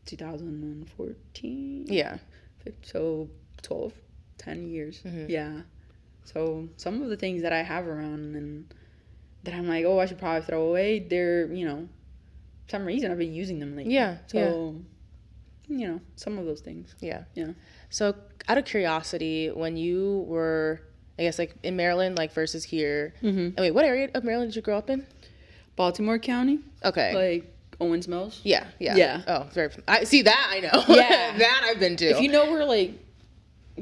2014. Yeah. So 10 years. Yeah. So some of the things that I have around and that I'm like, oh, I should probably throw away, they're, for some reason I've been using them lately. Yeah. So, some of those things. Yeah. Yeah. So out of curiosity, when you were, I guess, like in Maryland, like versus here, wait, what area of Maryland did you grow up in? Baltimore County. Okay. Like Owens Mills. Yeah. Oh, I see that I know. Yeah. That I've been to. If you know where like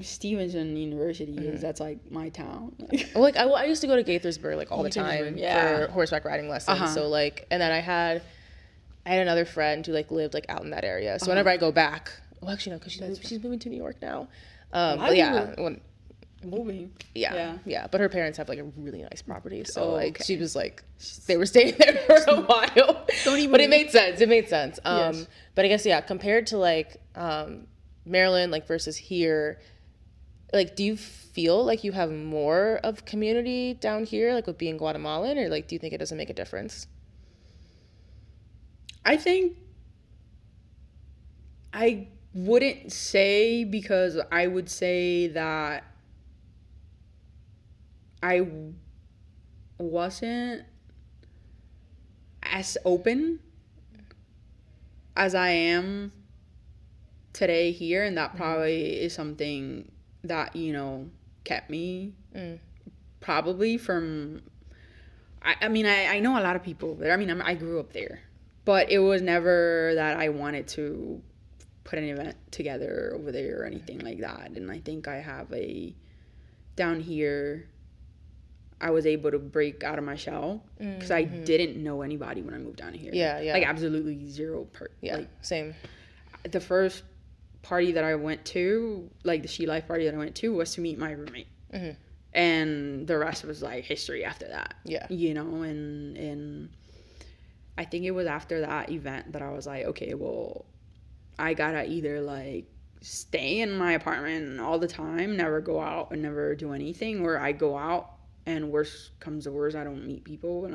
Stevenson University is, that's like my town. I used to go to Gaithersburg like all the time for horseback riding lessons. So like, and then I had another friend who like lived like out in that area. So whenever I go back, well actually no, because she's moving to New York now. But yeah, moving. Yeah. But her parents have like a really nice property, so she was like they were staying there for a while. But it made sense. Yes. But I guess compared to like Maryland like versus here. Like, do you feel like you have more of community down here, like with being Guatemalan, or like, do you think it doesn't make a difference? I think I wouldn't say, because I would say that I wasn't as open as I am today here, and that probably is something that kept me probably from I mean I know a lot of people there. I mean I grew up there, but it was never that I wanted to put an event together over there or anything like that. And I think I have down here I was able to break out of my shell because I didn't know anybody when I moved down here. Yeah. Like absolutely zero. Same. The first party that I went to, like the She Life party that I went to, was to meet my roommate, and the rest was like history after that. And I think it was after that event that I was like, okay, well, I gotta either like stay in my apartment all the time, never go out and never do anything, or I go out and worse comes to worse, I don't meet people.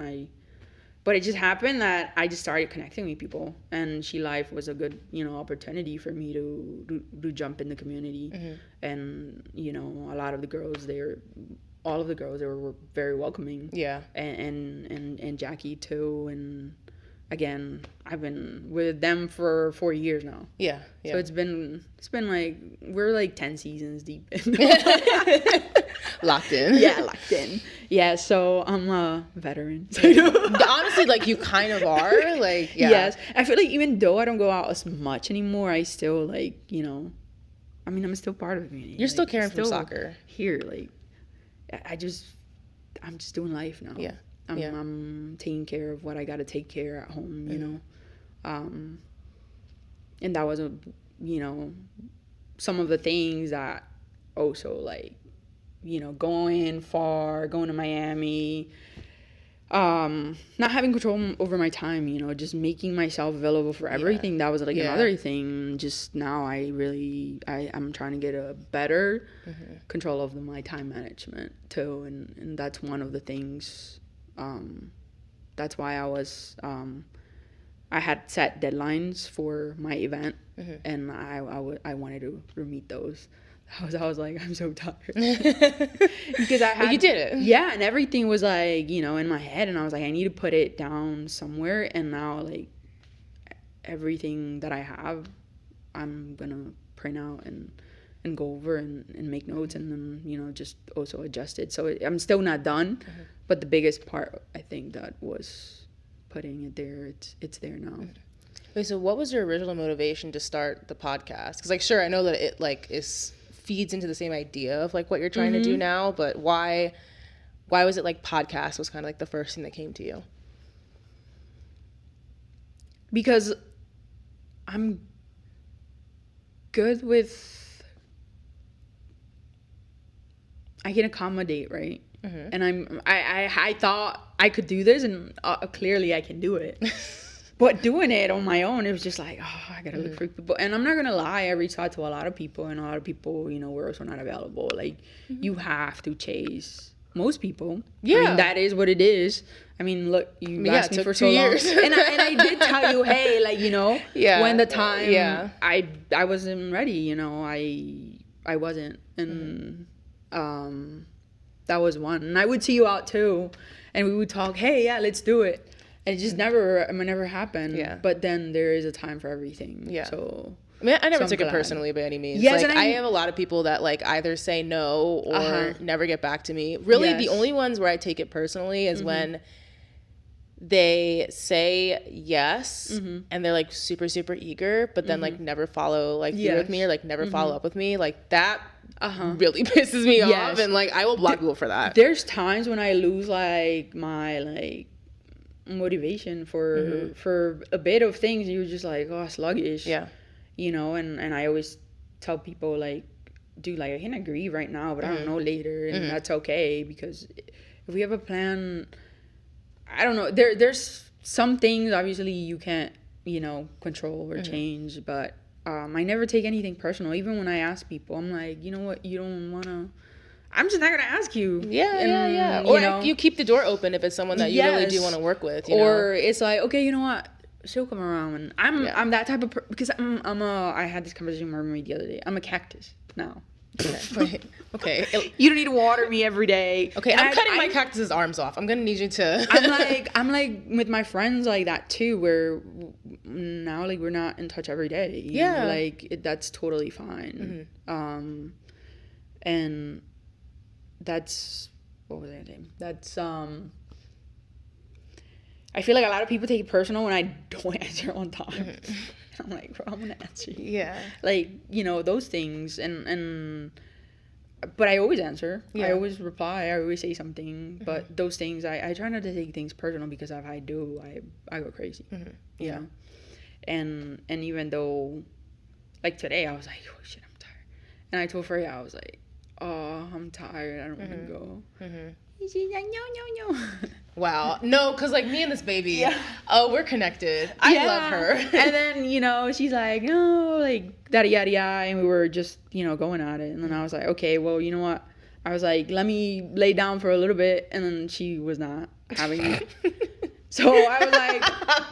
But it just happened that I just started connecting with people, and She Life was a good, opportunity for me to jump in the community. And, a lot of the girls there, all of the girls there were very welcoming. Yeah. And Jackie too, and again, I've been with them for 4 years now. Yeah. So it's been like, we're like 10 seasons deep. Locked in. Yeah, locked in. Yeah, so I'm a veteran. Honestly, like, you kind of are. Like, yeah. Yes. I feel like even though I don't go out as much anymore, I still, like, you know, I mean, I'm still part of the community. You're like, still caring for soccer. Here, like, I'm just doing life now. Yeah. I'm taking care of what I got to take care at home, you know. And that was, you know, some of the things that also, like, you know, going to Miami, not having control over my time, you know, just making myself available for everything. That was like another thing. Just now I'm trying to get a better control of my time management too. And that's one of the things, that's why I had set deadlines for my event, and I wanted to meet those. I was like, I'm so tired. Because you did it. Yeah, and everything was like, you know, in my head, and I was like, I need to put it down somewhere. And now, like, everything that I have, I'm gonna print out and go over and make notes, and then, you know, just also adjust it. So I'm still not done, but the biggest part, I think, that was putting it there. It's there now. Okay, so what was your original motivation to start the podcast? Because, like, sure, I know that it, like, feeds into the same idea of, like, what you're trying to do now, but why was it, like, podcast was kind of like the first thing that came to you? Because I'm good with, I can accommodate, right? And I thought I could do this, and clearly I can do it. But doing it on my own, it was just like, oh, I gotta look for people. And I'm not gonna lie, I reached out to a lot of people, and a lot of people, you know, were also not available. Like, you have to chase most people. Yeah. I mean, that is what it is. I mean, look, you asked me for so 2 years. Long. and I did tell you, hey, like, you know, when the time, I wasn't ready, you know, I wasn't. And that was one. And I would see you out too, and we would talk, hey, yeah, let's do it. And it just never happened. Yeah. But then there is a time for everything. Yeah. So I mean, I never took it personally by any means. Yes, like, I have a lot of people that, like, either say no or never get back to me. Really, the only ones where I take it personally is when they say yes and they're, like, super, super eager, but then, like, never follow, like, through with me, or, like, never follow up with me. Like, that really pisses me off, and, like, I will block people for that. There's times when I lose, like, my, like, motivation for a bit of things. You're just like, oh, sluggish. Yeah. You know, and I always tell people, like, dude, like, I can agree right now, but I don't know later, and that's okay, because if we have a plan, I don't know, there's some things obviously you can't, you know, control or change, but I never take anything personal. Even when I ask people, I'm like, you know what, you don't want to, I'm just not gonna ask you. Yeah. Or, you know, you keep the door open if it's someone that you really do want to work with. You or know? It's like, okay, you know what, she'll come around. And I'm that type of because I had this conversation with Marie the other day. I'm a cactus now. Okay. You don't need to water me every day. Okay, I'm cutting my cactus's arms off. I'm gonna need you to. I'm like with my friends like that too, where now, like, we're not in touch every day. You know? Like, that's totally fine. And that's, what was I saying? That's I feel like a lot of people take it personal when I don't answer on time. I'm like, bro, I'm gonna answer you. Yeah. Like, you know, those things, and but I always answer. Yeah. I always reply. I always say something. But those things, I try not to take things personal, because if I do, I go crazy. You know? And even though, like, today, I was like, oh shit, I'm tired. And I told Freya, I was like, oh, I'm tired, I don't want to go. She's like, no. Wow. No, because, like, me and this baby, we're connected. I love her. And then, you know, she's like, no, like, yada, yada, yada. And we were just, you know, going at it. And then I was like, okay, well, you know what? I was like, let me lay down for a little bit. And then she was not having it. So I was like,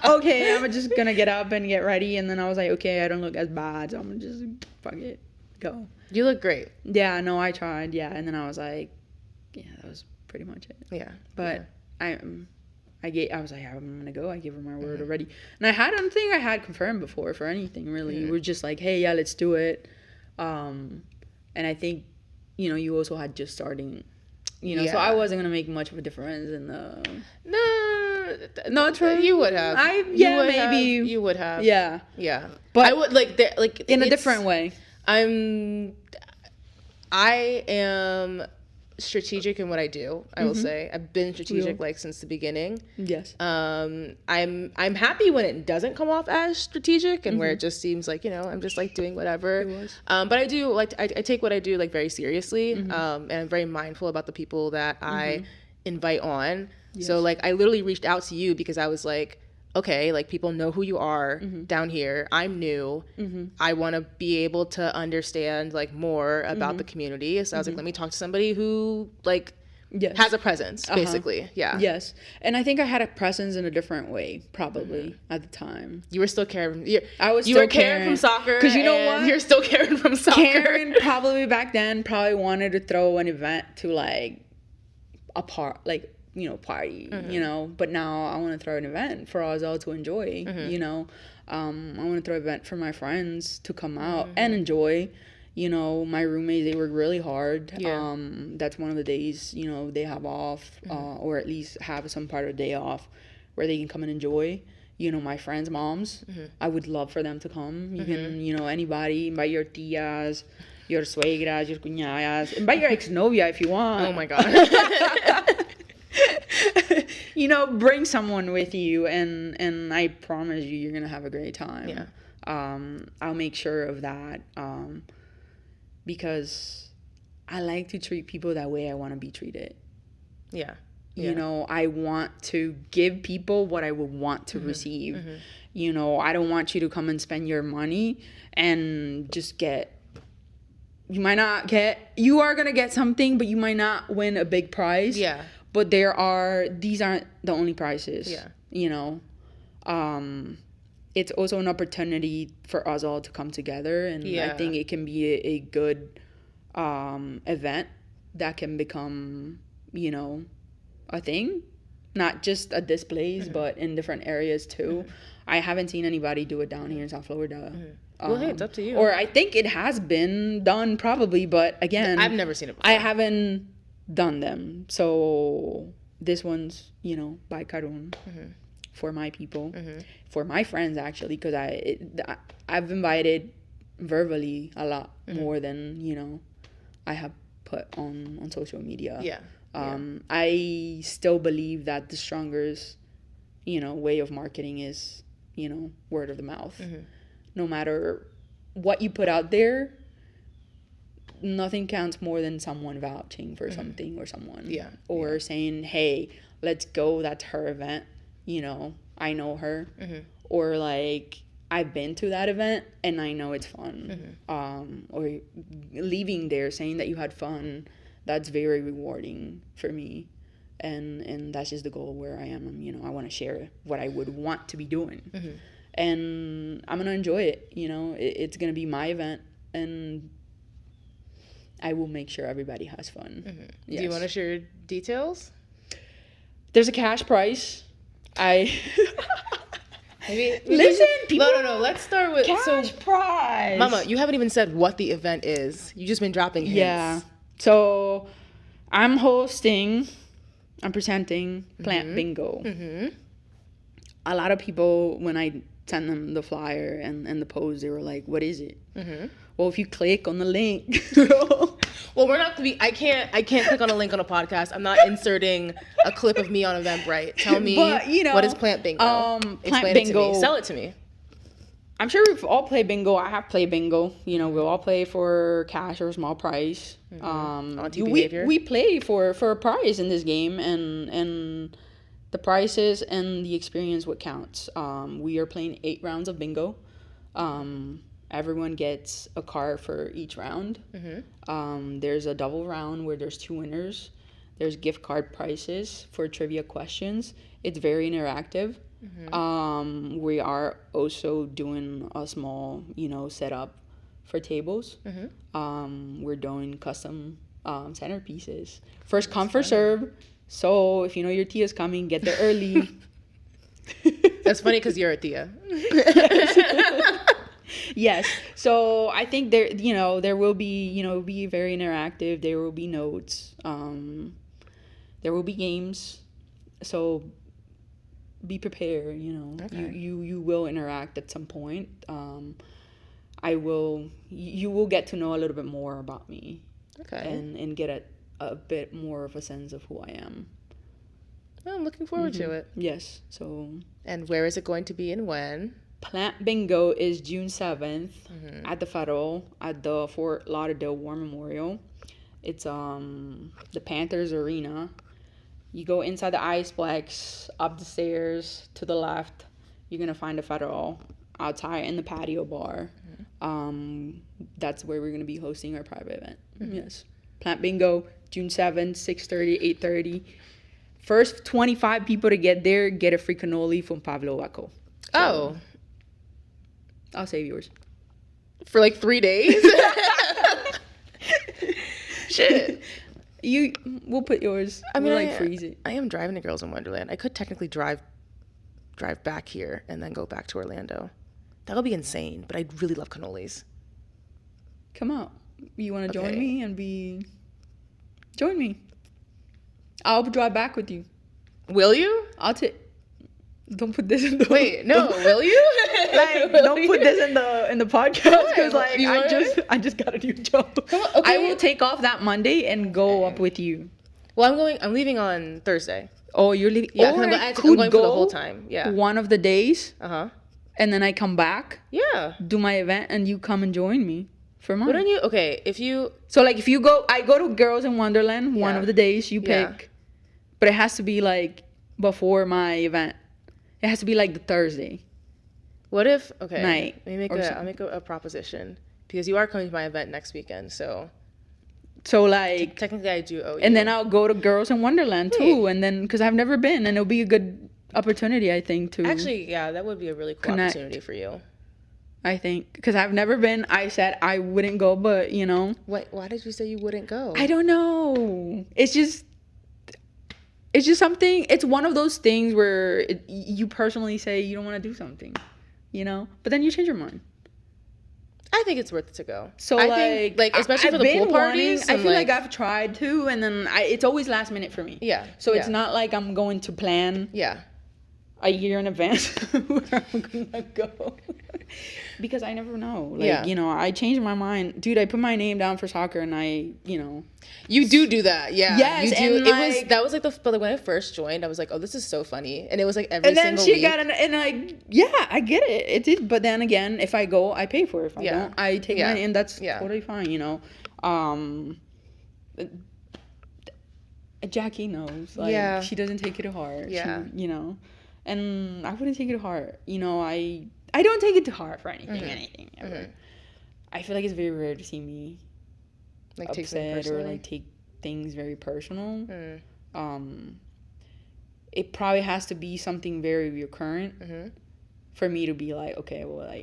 okay, I'm just going to get up and get ready. And then I was like, okay, I don't look as bad, so I'm going to just fuck it, go. You look great. Yeah, no, I tried. Yeah. And then I was like, yeah, that was pretty much it. Yeah. But I was like, I'm gonna go. I gave her my word already, and I don't think I had confirmed before for anything really. We're just like, hey, yeah, let's do it. And I think, you know, you also had just starting, you know, so I wasn't gonna make much of a difference in the. No, true. You would have. Maybe you would have. Yeah, but I would like in a different way. I am strategic in what I do. I will say I've been strategic like since the beginning. Yes. I'm happy when it doesn't come off as strategic and where it just seems like, you know, I'm just like doing whatever. It was. But I do like I take what I do like very seriously. And I'm very mindful about the people that I invite on. Yes. So like I literally reached out to you because I was like, okay, like people know who you are down here. I'm new. I want to be able to understand like more about the community. So I was like, let me talk to somebody who like has a presence, basically. Yeah. Yes. And I think I had a presence in a different way, probably at the time. You were still caring. I was still caring from soccer. Because you know what? You're still caring from soccer. Karen probably back then wanted to throw an event to like a you know, party, you know, but now I want to throw an event for us all to enjoy, you know. I want to throw an event for my friends to come out and enjoy. You know, my roommates, they work really hard. Yeah. That's one of the days, you know, they have off, or at least have some part of the day off where they can come and enjoy. You know, my friends' moms, I would love for them to come. You can, you know, anybody, invite your tias, your suegras, your cuñadas, invite your ex-novia if you want. Oh my God. You know, bring someone with you, and I promise you're gonna have a great time. Yeah. I'll make sure of that, because I like to treat people that way I want to be treated. Yeah. You know, I want to give people what I would want to receive. You know, I don't want you to come and spend your money and just you are gonna get something, but you might not win a big prize. Yeah. But these aren't the only prizes. Yeah. You know, it's also an opportunity for us all to come together, and I think it can be a good event that can become, you know, a thing, not just at this place, but in different areas too. I haven't seen anybody do it down here in South Florida. Well, hey, it's up to you. Or I think it has been done probably, but again, I've never seen it before. I haven't done them. So this one's, you know, by Karrunn, for my people, for my friends actually, because I've invited verbally a lot more than, you know, I have put on social media. Yeah. I still believe that the strongest, you know, way of marketing is, you know, word of the mouth. No matter what you put out there, nothing counts more than someone vouching for something or someone. Yeah. Or saying, hey, let's go, that's her event. You know, I know her. Or like, I've been to that event and I know it's fun. Or leaving there saying that you had fun, that's very rewarding for me. And that's just the goal where I am. You know, I want to share what I would want to be doing. And I'm going to enjoy it. You know, it's going to be my event, and I will make sure everybody has fun. Yes. Do you want to share details? There's a cash prize. Maybe Listen, people. No. Let's start with cash prize. Mama, you haven't even said what the event is. You've just been dropping hints. Yeah. So I'm presenting Plant Bingo. A lot of people, when I sent them the flyer and the post, they were like, what is it? Well, if you click on the link. Well, we're not I can't click on a link on a podcast. I'm not inserting a clip of me on Eventbrite. Tell me, but, you know, what is Plant Bingo? Explain it to me. Sell it to me. I'm sure we've all played bingo. I have played bingo. You know, we'll all play for cash or a small prize. We play for a prize in this game, and the prizes and the experience what counts. We are playing 8 rounds of bingo. Everyone gets a card for each round. There's a double round where there's 2 winners. There's gift card prizes for trivia questions. It's very interactive. We are also doing a small, you know, setup for tables. We're doing custom centerpieces. First come, first serve. So if you know your tia's coming, get there early. That's funny because you're a tia. Yes. So I think there, there will be, be very interactive. There will be notes. There will be games. So be prepared, Okay. You will interact at some point. You will get to know a little bit more about me. Okay. And get a bit more of a sense of who I am. Well, I'm looking forward to it. Yes. So. And where is it going to be and when? Plant Bingo is June 7th at the Federal at the Fort Lauderdale War Memorial. It's the Panthers Arena. You go inside the Iceplex, up the stairs to the left. You're gonna find the Federal outside in the patio bar. That's where we're gonna be hosting our private event. Yes, Plant Bingo, June 7th, 6:30, 8:30. First 25 people to get there get a free cannoli from Pablo Waco. So, I'll save yours. For like 3 days? Shit. We'll put yours. I mean, we'll freeze it. I am driving to Girls in Wonderland. I could technically drive back here and then go back to Orlando. That would be insane, but I really love cannolis. Come out. You want to join me and join me. I'll drive back with you. Will you? I'll take. Don't put this in the. Wait, no. Will you? Don't put this in the podcast because I just got a new job. Come on, okay. I will take off that Monday and go up with you. Well, I'm leaving on Thursday. Oh, you're leaving? Yeah, I'm going for the whole time. Yeah. One of the days. And then I come back. Yeah. Do my event and you come and join me for mine. Wouldn't you? Okay, if you. So if you go, I go to Girls in Wonderland. Yeah. One of the days you pick, but it has to be before my event. It has to be the Thursday. What if night? I'll make a proposition because you are coming to my event next weekend, so technically I do owe you. And then I'll go to Girls in Wonderland too, and then because I've never been, and it'll be a good opportunity, I think, to actually, yeah, that would be a really cool opportunity for you. I think because I've never been. I said I wouldn't go, but Why did you say you wouldn't go? I don't know. It's just something. It's one of those things where you personally say you don't want to do something, but then you change your mind. I think it's worth it to go. So I think, especially for the pool parties. I feel like I've tried to, and then it's always last minute for me. Yeah. So it's not like I'm going to plan. Yeah. A year in advance where I'm gonna go. Because I never know. I changed my mind. Dude, I put my name down for soccer and You do that, yeah. Yes, you do. and but when I first joined, I was like, oh, this is so funny. And it was every single week. And then she got I get it. It did. But then again, if I go, I pay for it. If I don't, I take money, and that's totally fine, Jackie knows. She doesn't take it to heart. Yeah. And I wouldn't take it to heart. I don't take it to heart for anything ever. Mm-hmm. I feel like it's very rare to see me upset or take things very personal. It probably has to be something very recurrent for me to be okay, well,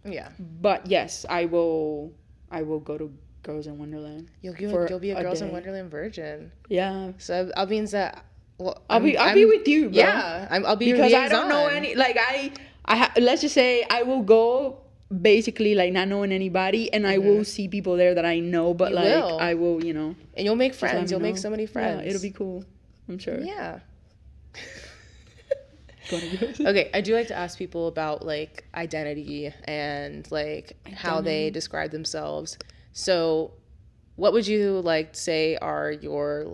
Yeah. But yes, I will go to Girls in Wonderland. You'll be a Girls in Wonderland virgin. Yeah. So that means that. Well, I'll be with you, bro. Yeah, I'll be because your I don't know any. Let's just say I will go basically not knowing anybody, and I will see people there that I know. But I will, and you'll make friends. You'll make so many friends. Yeah, it'll be cool. I'm sure. Yeah. Okay, I do like to ask people about identity and how they describe themselves. So, what would you say are your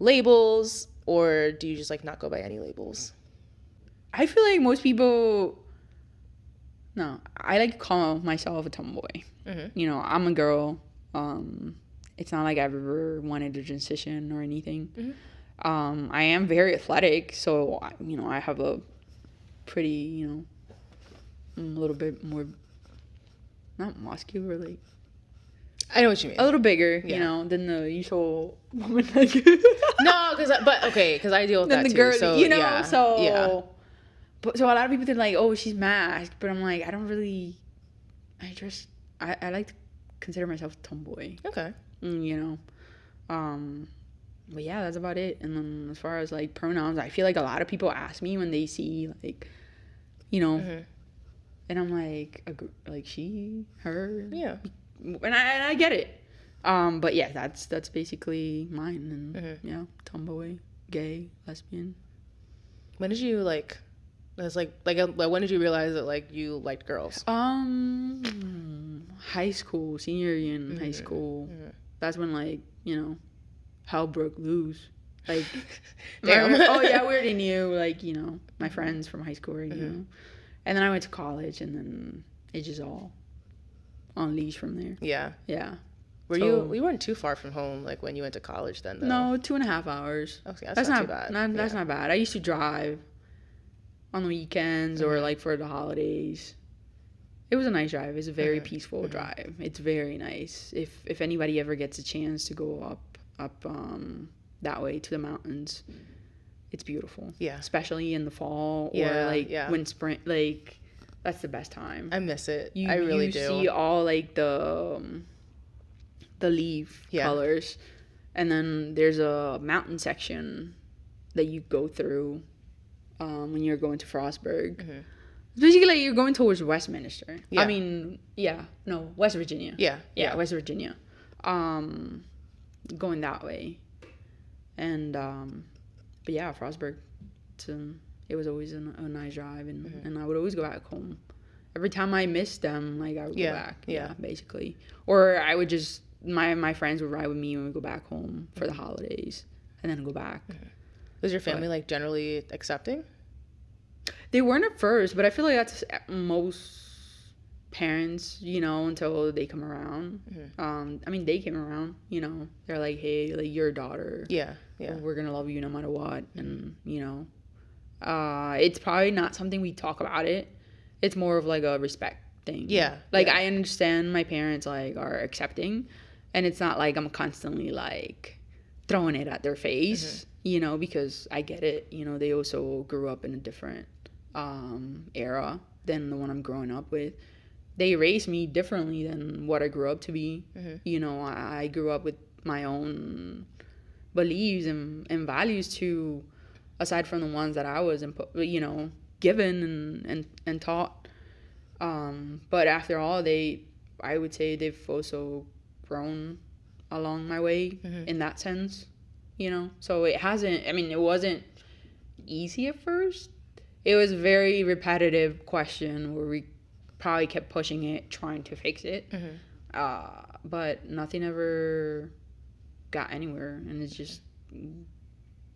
labels? Or do you just not go by any labels? I feel like most people. No, I like to call myself a tomboy. Mm-hmm. I'm a girl. It's not like I've ever wanted to transition or anything. Mm-hmm. I am very athletic, so I have a pretty a little bit more, not muscular, I know what you mean. A little bigger, than the usual woman. No, because I deal with that too. Girl, so, so a lot of people think oh, she's masked, but I'm I don't really. I like to consider myself a tomboy. Okay. But yeah, that's about it. And then as far as like pronouns, I feel like a lot of people ask me when they see like, you know, and I'm like she, her. Yeah. And I get it. But yeah, that's basically mine. And yeah, tomboy, gay, lesbian. When did you like? It's like when did you realize that like you liked girls? High school, senior year in high school. That's when like, you know, hell broke loose. Like, damn. Oh yeah, we already knew. Like, you know, my friends from high school already knew. And then I went to college, and then it just all unleashed from there. Yeah. Yeah. You weren't too far from home like when you went to college then though? No, 2.5 hours. Okay, that's not too bad. That's not bad. I used to drive on the weekends or like for the holidays. It was a nice drive. It's a very peaceful drive. It's very nice. If anybody ever gets a chance to go up that way to the mountains, it's beautiful. Yeah. Especially in the fall or like when spring, like that's the best time. I miss it. I really do. You see all like the leaf colors, and then there's a mountain section that you go through when you're going to Frostburg. It's basically like you're going towards Westminster. I mean, West Virginia. Yeah, West Virginia. Going that way, and but yeah, Frostburg. It was always a nice drive, and I would always go back home. Every time I missed them, like I would go back. Yeah, basically, or I would just. My friends would ride with me when we go back home for the holidays, and then go back. Was your family like generally accepting? They weren't at first, but I feel like that's most parents, you know, until they come around. I mean, they came around, you know. They're like, hey, like your daughter. Yeah. We're gonna love you no matter what, and you know, it's probably not something we talk about it. It's more of like a respect thing. Yeah. Like I understand my parents like are accepting. And it's not like I'm constantly like throwing it at their face, you know, because I get it. You know, they also grew up in a different era than the one I'm growing up with. They raised me differently than what I grew up to be. You know, I grew up with my own beliefs and values too, aside from the ones that I was, you know, given and taught. But after all, I would say they've also grown along my way in that sense, you know. So it wasn't easy at first. It was a very repetitive question where we probably kept pushing it, trying to fix it, but nothing ever got anywhere. And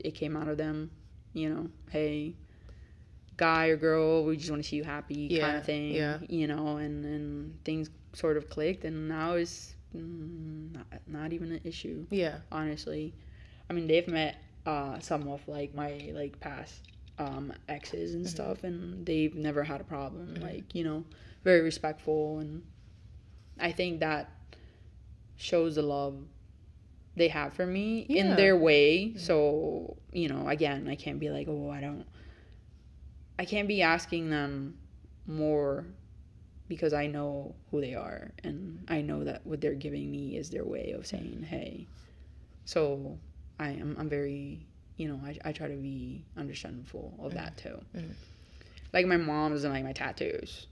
it came out of them, you know, hey, guy or girl, we just want to see you happy, kind of thing, you know. And things sort of clicked, and now it's not even an issue, honestly. I mean, they've met some of like my like past exes and stuff, and they've never had a problem. Like, you know, very respectful, and I think that shows the love they have for me in their way. So, you know, again, I can't be like, I can't be asking them more, because I know who they are, and I know that what they're giving me is their way of saying, hey. So I'm very, you know, I try to be understanding of that too. Like my mom doesn't like my tattoos.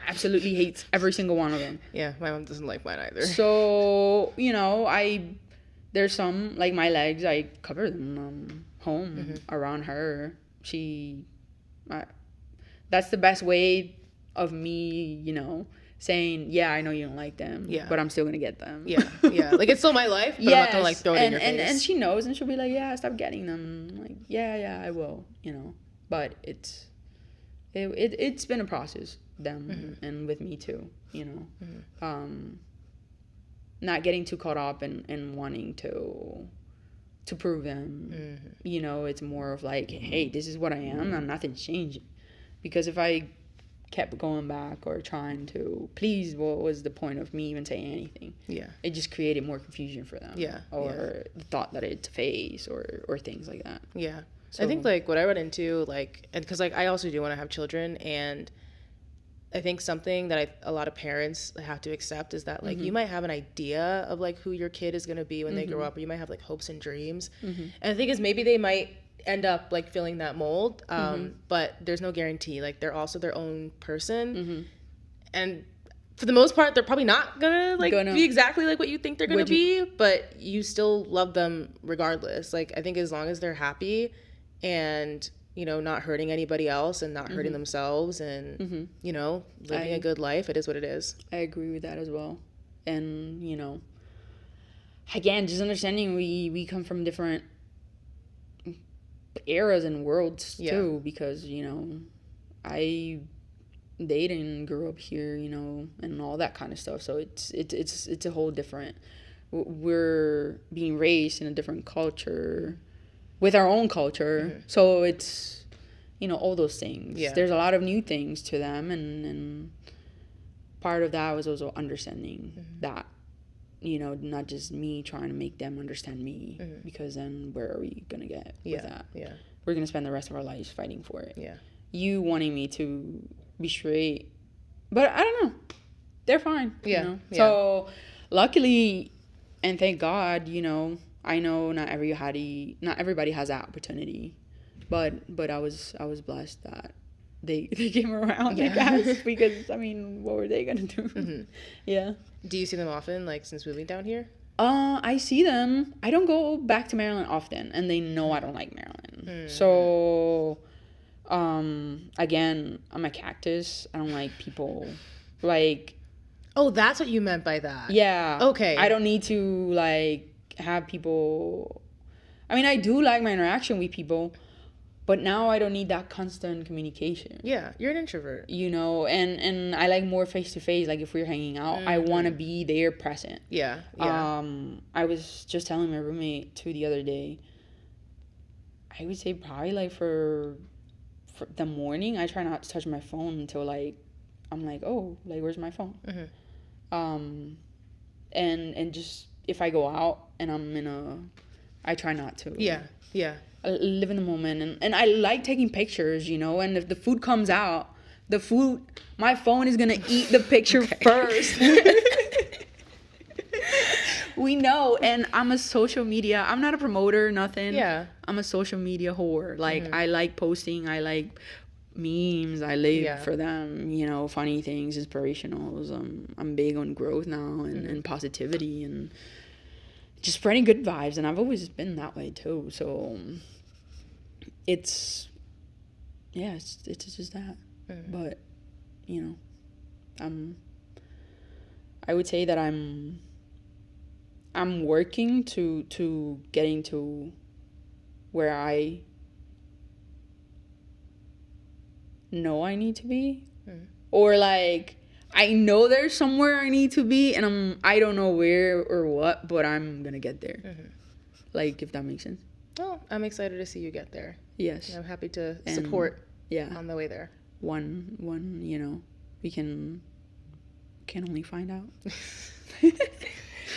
Absolutely hates every single one of them. Yeah, my mom doesn't like mine either. So, you know, there's some, like my legs, I cover them home around her. That's the best way of me, you know, saying, yeah, I know you don't like them, but I'm still gonna get them. Like it's stiit's still my life, but I'm not gonna like throw it in your face. And she knows, and she'll be like, yeah, stop getting them. I'm like, yeah, I will, you know. But it's been a process, them and with me too, you know. Not getting too caught up in wanting to prove them. You know, it's more of like, hey, this is what I am, and nothing's changing. Because if I kept going back or trying to please, what was the point of me even saying anything? It just created more confusion for them. Or the thought that it's a phase or things like that. So, I think like what I run into, like, and because like I also do want to have children, and I think something that a lot of parents have to accept is that like you might have an idea of like who your kid is going to be when they grow up, or you might have like hopes and dreams. And the thing is, maybe they might end up like filling that mold, but there's no guarantee. Like they're also their own person, and for the most part, they're probably not gonna be exactly like what you think they're gonna be, but you still love them regardless. Like I think as long as they're happy and you know, not hurting anybody else and not hurting themselves and, you know, living a good life. It is what it is. I agree with that as well. And, you know, again, just understanding we come from different eras and worlds too, because, you know, I dated and grew up here, you know, and all that kind of stuff. So it's a whole different, we're being raised in a different culture with our own culture. So it's, you know, all those things. There's a lot of new things to them, and part of that was also understanding that, you know, not just me trying to make them understand me, because then where are we gonna get with that? We're gonna spend the rest of our lives fighting for it. You wanting me to be straight, but I don't know, they're fine. You know? So luckily, and thank God, you know, I know not everybody has that opportunity, but I was blessed that they came around, I guess, because I mean, what were they gonna do? Do you see them often, like since moving down here? I see them. I don't go back to Maryland often, and they know I don't like Maryland. So again, I'm a cactus. I don't like people like. Oh, that's what you meant by that. Yeah. Okay. I don't need to like have people. I mean, I do like my interaction with people, but now I don't need that constant communication. Yeah, you're an introvert. You know, and I like more face to face. Like if we're hanging out, I want to be there present. Yeah. I was just telling my roommate too the other day. I would say probably like for the morning, I try not to touch my phone until like I'm like, oh, like where's my phone? And just if I go out and I try not to. Yeah. I live in the moment, and I like taking pictures, you know, and if the food comes out, my phone is gonna eat the picture first. We know, and I'm not a promoter, nothing. Yeah. I'm a social media whore. Like, I like posting, I like memes, I live for them, you know, funny things, inspirationals. I'm big on growth now and positivity and just spreading good vibes, and I've always been that way too. So it's just that. But you know, I would say that I'm working to getting to where I know I need to be, or like I know there's somewhere I need to be, and I don't know where or what, but I'm gonna get there. Like, if that makes sense. Well, I'm excited to see you get there. Yes. And I'm happy to support on the way there. One, you know, we can only find out.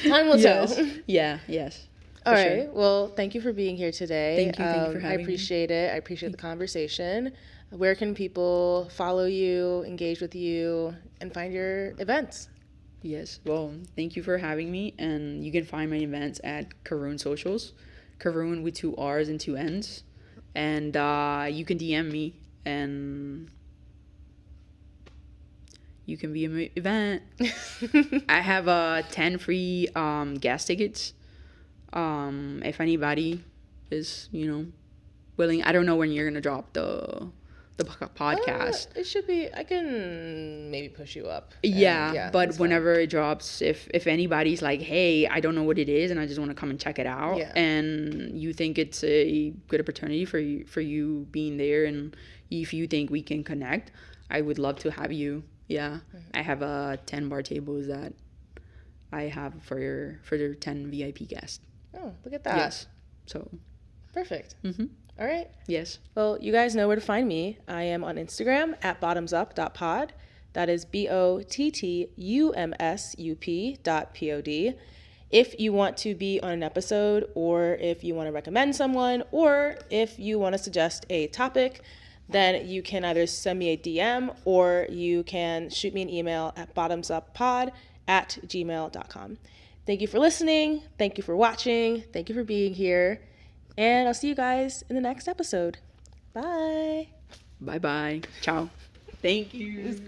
Time will tell. Yeah, yes. All right. Sure. Well, thank you for being here today. Thank you for having me. I appreciate it. I appreciate the conversation. Where can people follow you, engage with you, and find your events? Yes. Well, thank you for having me. And you can find my events at karrunnsocials. Karrunn with 2 R's and 2 N's. And you can DM me and you can be in my event. I have 10 free gas tickets. If anybody is, you know, willing. I don't know when you're going to drop the podcast. It should be. I can maybe push you up. But whenever it drops, if anybody's like, hey, I don't know what it is and I just want to come and check it out, and you think it's a good opportunity for you being there, and if you think we can connect, I would love to have you. I have 10 bar tables that I have for your 10 VIP guests. Oh, look at that. Yes. So perfect. All right. Yes. Well, you guys know where to find me. I am on Instagram at bottumsup.pod. That is bottumsup.pod. If you want to be on an episode, or if you want to recommend someone, or if you want to suggest a topic, then you can either send me a DM or you can shoot me an email at bottumsuppod@gmail.com. Thank you for listening. Thank you for watching. Thank you for being here. And I'll see you guys in the next episode. Bye. Bye-bye. Ciao. Thank you.